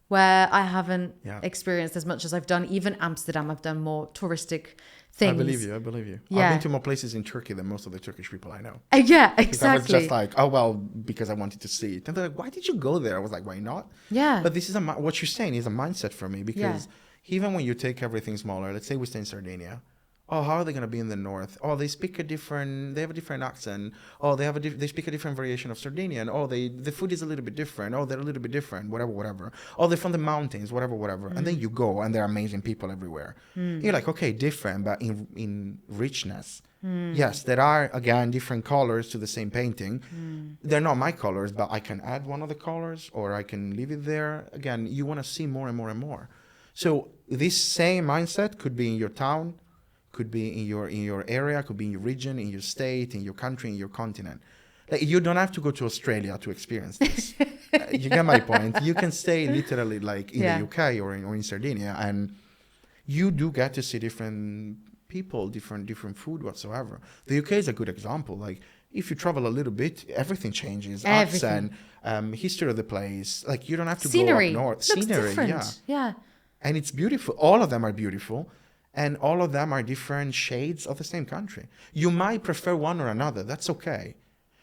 where I haven't experienced as much as I've done. Even Amsterdam, I've done more touristic things. I believe you. Yeah. I've been to more places in Turkey than most of the Turkish people I know. Yeah, exactly. I was just like, oh, well, because I wanted to see it. And they're like, why did you go there? I was like, why not? Yeah. But this is what you're saying is a mindset for me, because even when you take everything smaller, let's say we stay in Sardinia. Oh, how are they going to be in the north? Oh, they have a different accent. Oh, they speak a different variation of Sardinian. Oh, the food is a little bit different. Oh, they're a little bit different, whatever. Oh, they're from the mountains, whatever. And then you go, and there are amazing people everywhere. You're like, okay, different, but in richness. Yes, there are, again, different colors to the same painting. They're not my colors, but I can add one of the colors, or I can leave it there. Again, you want to see more and more and more. So this same mindset could be in your town, could be in your area, could be in your region, in your state, in your country, in your continent. Like, you don't have to go to Australia to experience this. You get my point. You can stay literally like in the UK or in Sardinia, and you do get to see different people, different food whatsoever. The UK is a good example. Like, if you travel a little bit, everything changes. Accent, history of the place. Like, you don't have to go up north. Scenery, different. Yeah. And it's beautiful. All of them are beautiful. And all of them are different shades of the same country. You might prefer one or another. That's okay.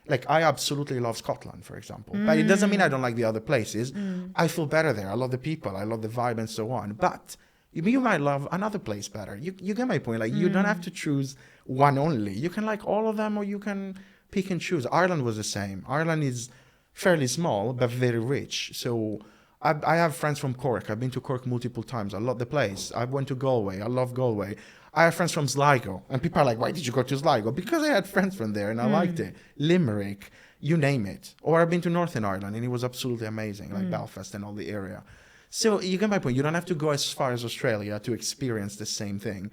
Like, I absolutely love Scotland, for example. But it doesn't mean I don't like the other places. I feel better there. I love the people. I love the vibe and so on. But you might love another place better. You get my point. Like, you don't have to choose one only. You can like all of them, or you can pick and choose. Ireland was the same. Ireland is fairly small, but very rich. So I have friends from Cork. I've been to Cork multiple times. I love the place. I went to Galway. I love Galway. I have friends from Sligo. And people are like, why did you go to Sligo? Because I had friends from there and I liked it. Limerick, you name it. Or I've been to Northern Ireland and it was absolutely amazing, like Belfast and all the area. So you get my point. You don't have to go as far as Australia to experience the same thing.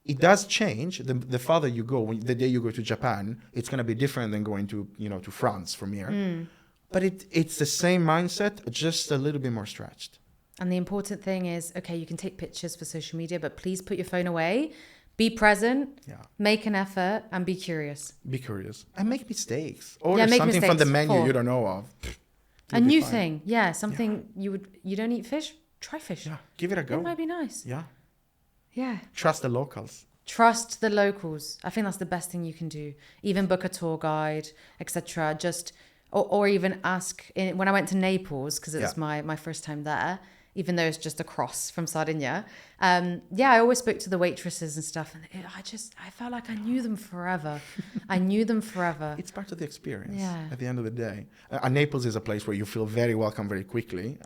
It does change. The farther you go, the day you go to Japan, it's going to be different than going to, to France from here. But it's the same mindset, just a little bit more stretched. And the important thing is, okay, you can take pictures for social media, but please put your phone away. Be present, make an effort, and be curious. Be curious. And make mistakes. Or if something from the menu you don't know of. A new thing. Yeah, something you don't eat fish? Try fish. Yeah, give it a go. It might be nice. Yeah. Yeah. Trust the locals. Trust the locals. I think that's the best thing you can do. Even book a tour guide, etc. Just... Or even ask, when I went to Naples, because it was my first time there, even though it's just across from Sardinia. I always spoke to the waitresses and stuff. And I felt like I knew them forever. It's part of the experience at the end of the day. Naples is a place where you feel very welcome very quickly.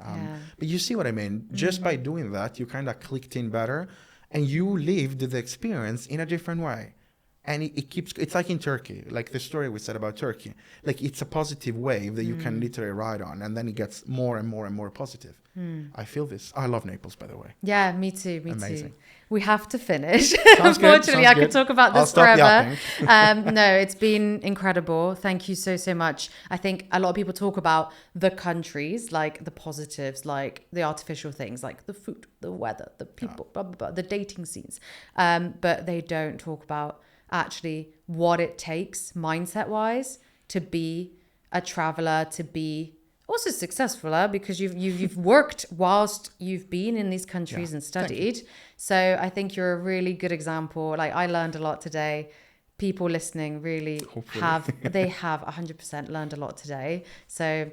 But you see what I mean? Just by doing that, you kind of clicked in better and you lived the experience in a different way. And it keeps, it's like in Turkey, like the story we said about Turkey, like it's a positive wave that you can literally ride on, and then it gets more and more and more positive. I feel this. I love Naples, by the way. Yeah, me too. Amazing. Too. We have to finish. Sounds good, Unfortunately, I could talk about I'll this stop forever. yapping. No, it's been incredible. Thank you so, so much. I think a lot of people talk about the countries, like the positives, like the artificial things, like the food, the weather, the people, blah, blah, blah, the dating scenes. But they don't talk about actually what it takes mindset-wise to be a traveler, to be also successful, because you've worked whilst you've been in these countries and studied. So I think you're a really good example. Like, I learned a lot today. People listening really have 100% learned a lot today. So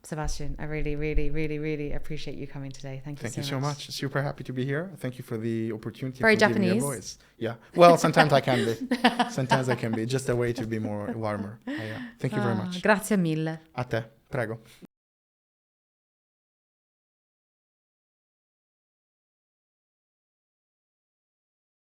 Sebastian, I really, really, really, really appreciate you coming today. Thank you so much. Super happy to be here. Thank you for the opportunity. Very for giving me a Japanese. voice. Yeah. Well, sometimes I can be. Sometimes I can be. Just a way to be more warmer. Yeah. Thank you very much. Grazie mille. A te. Prego.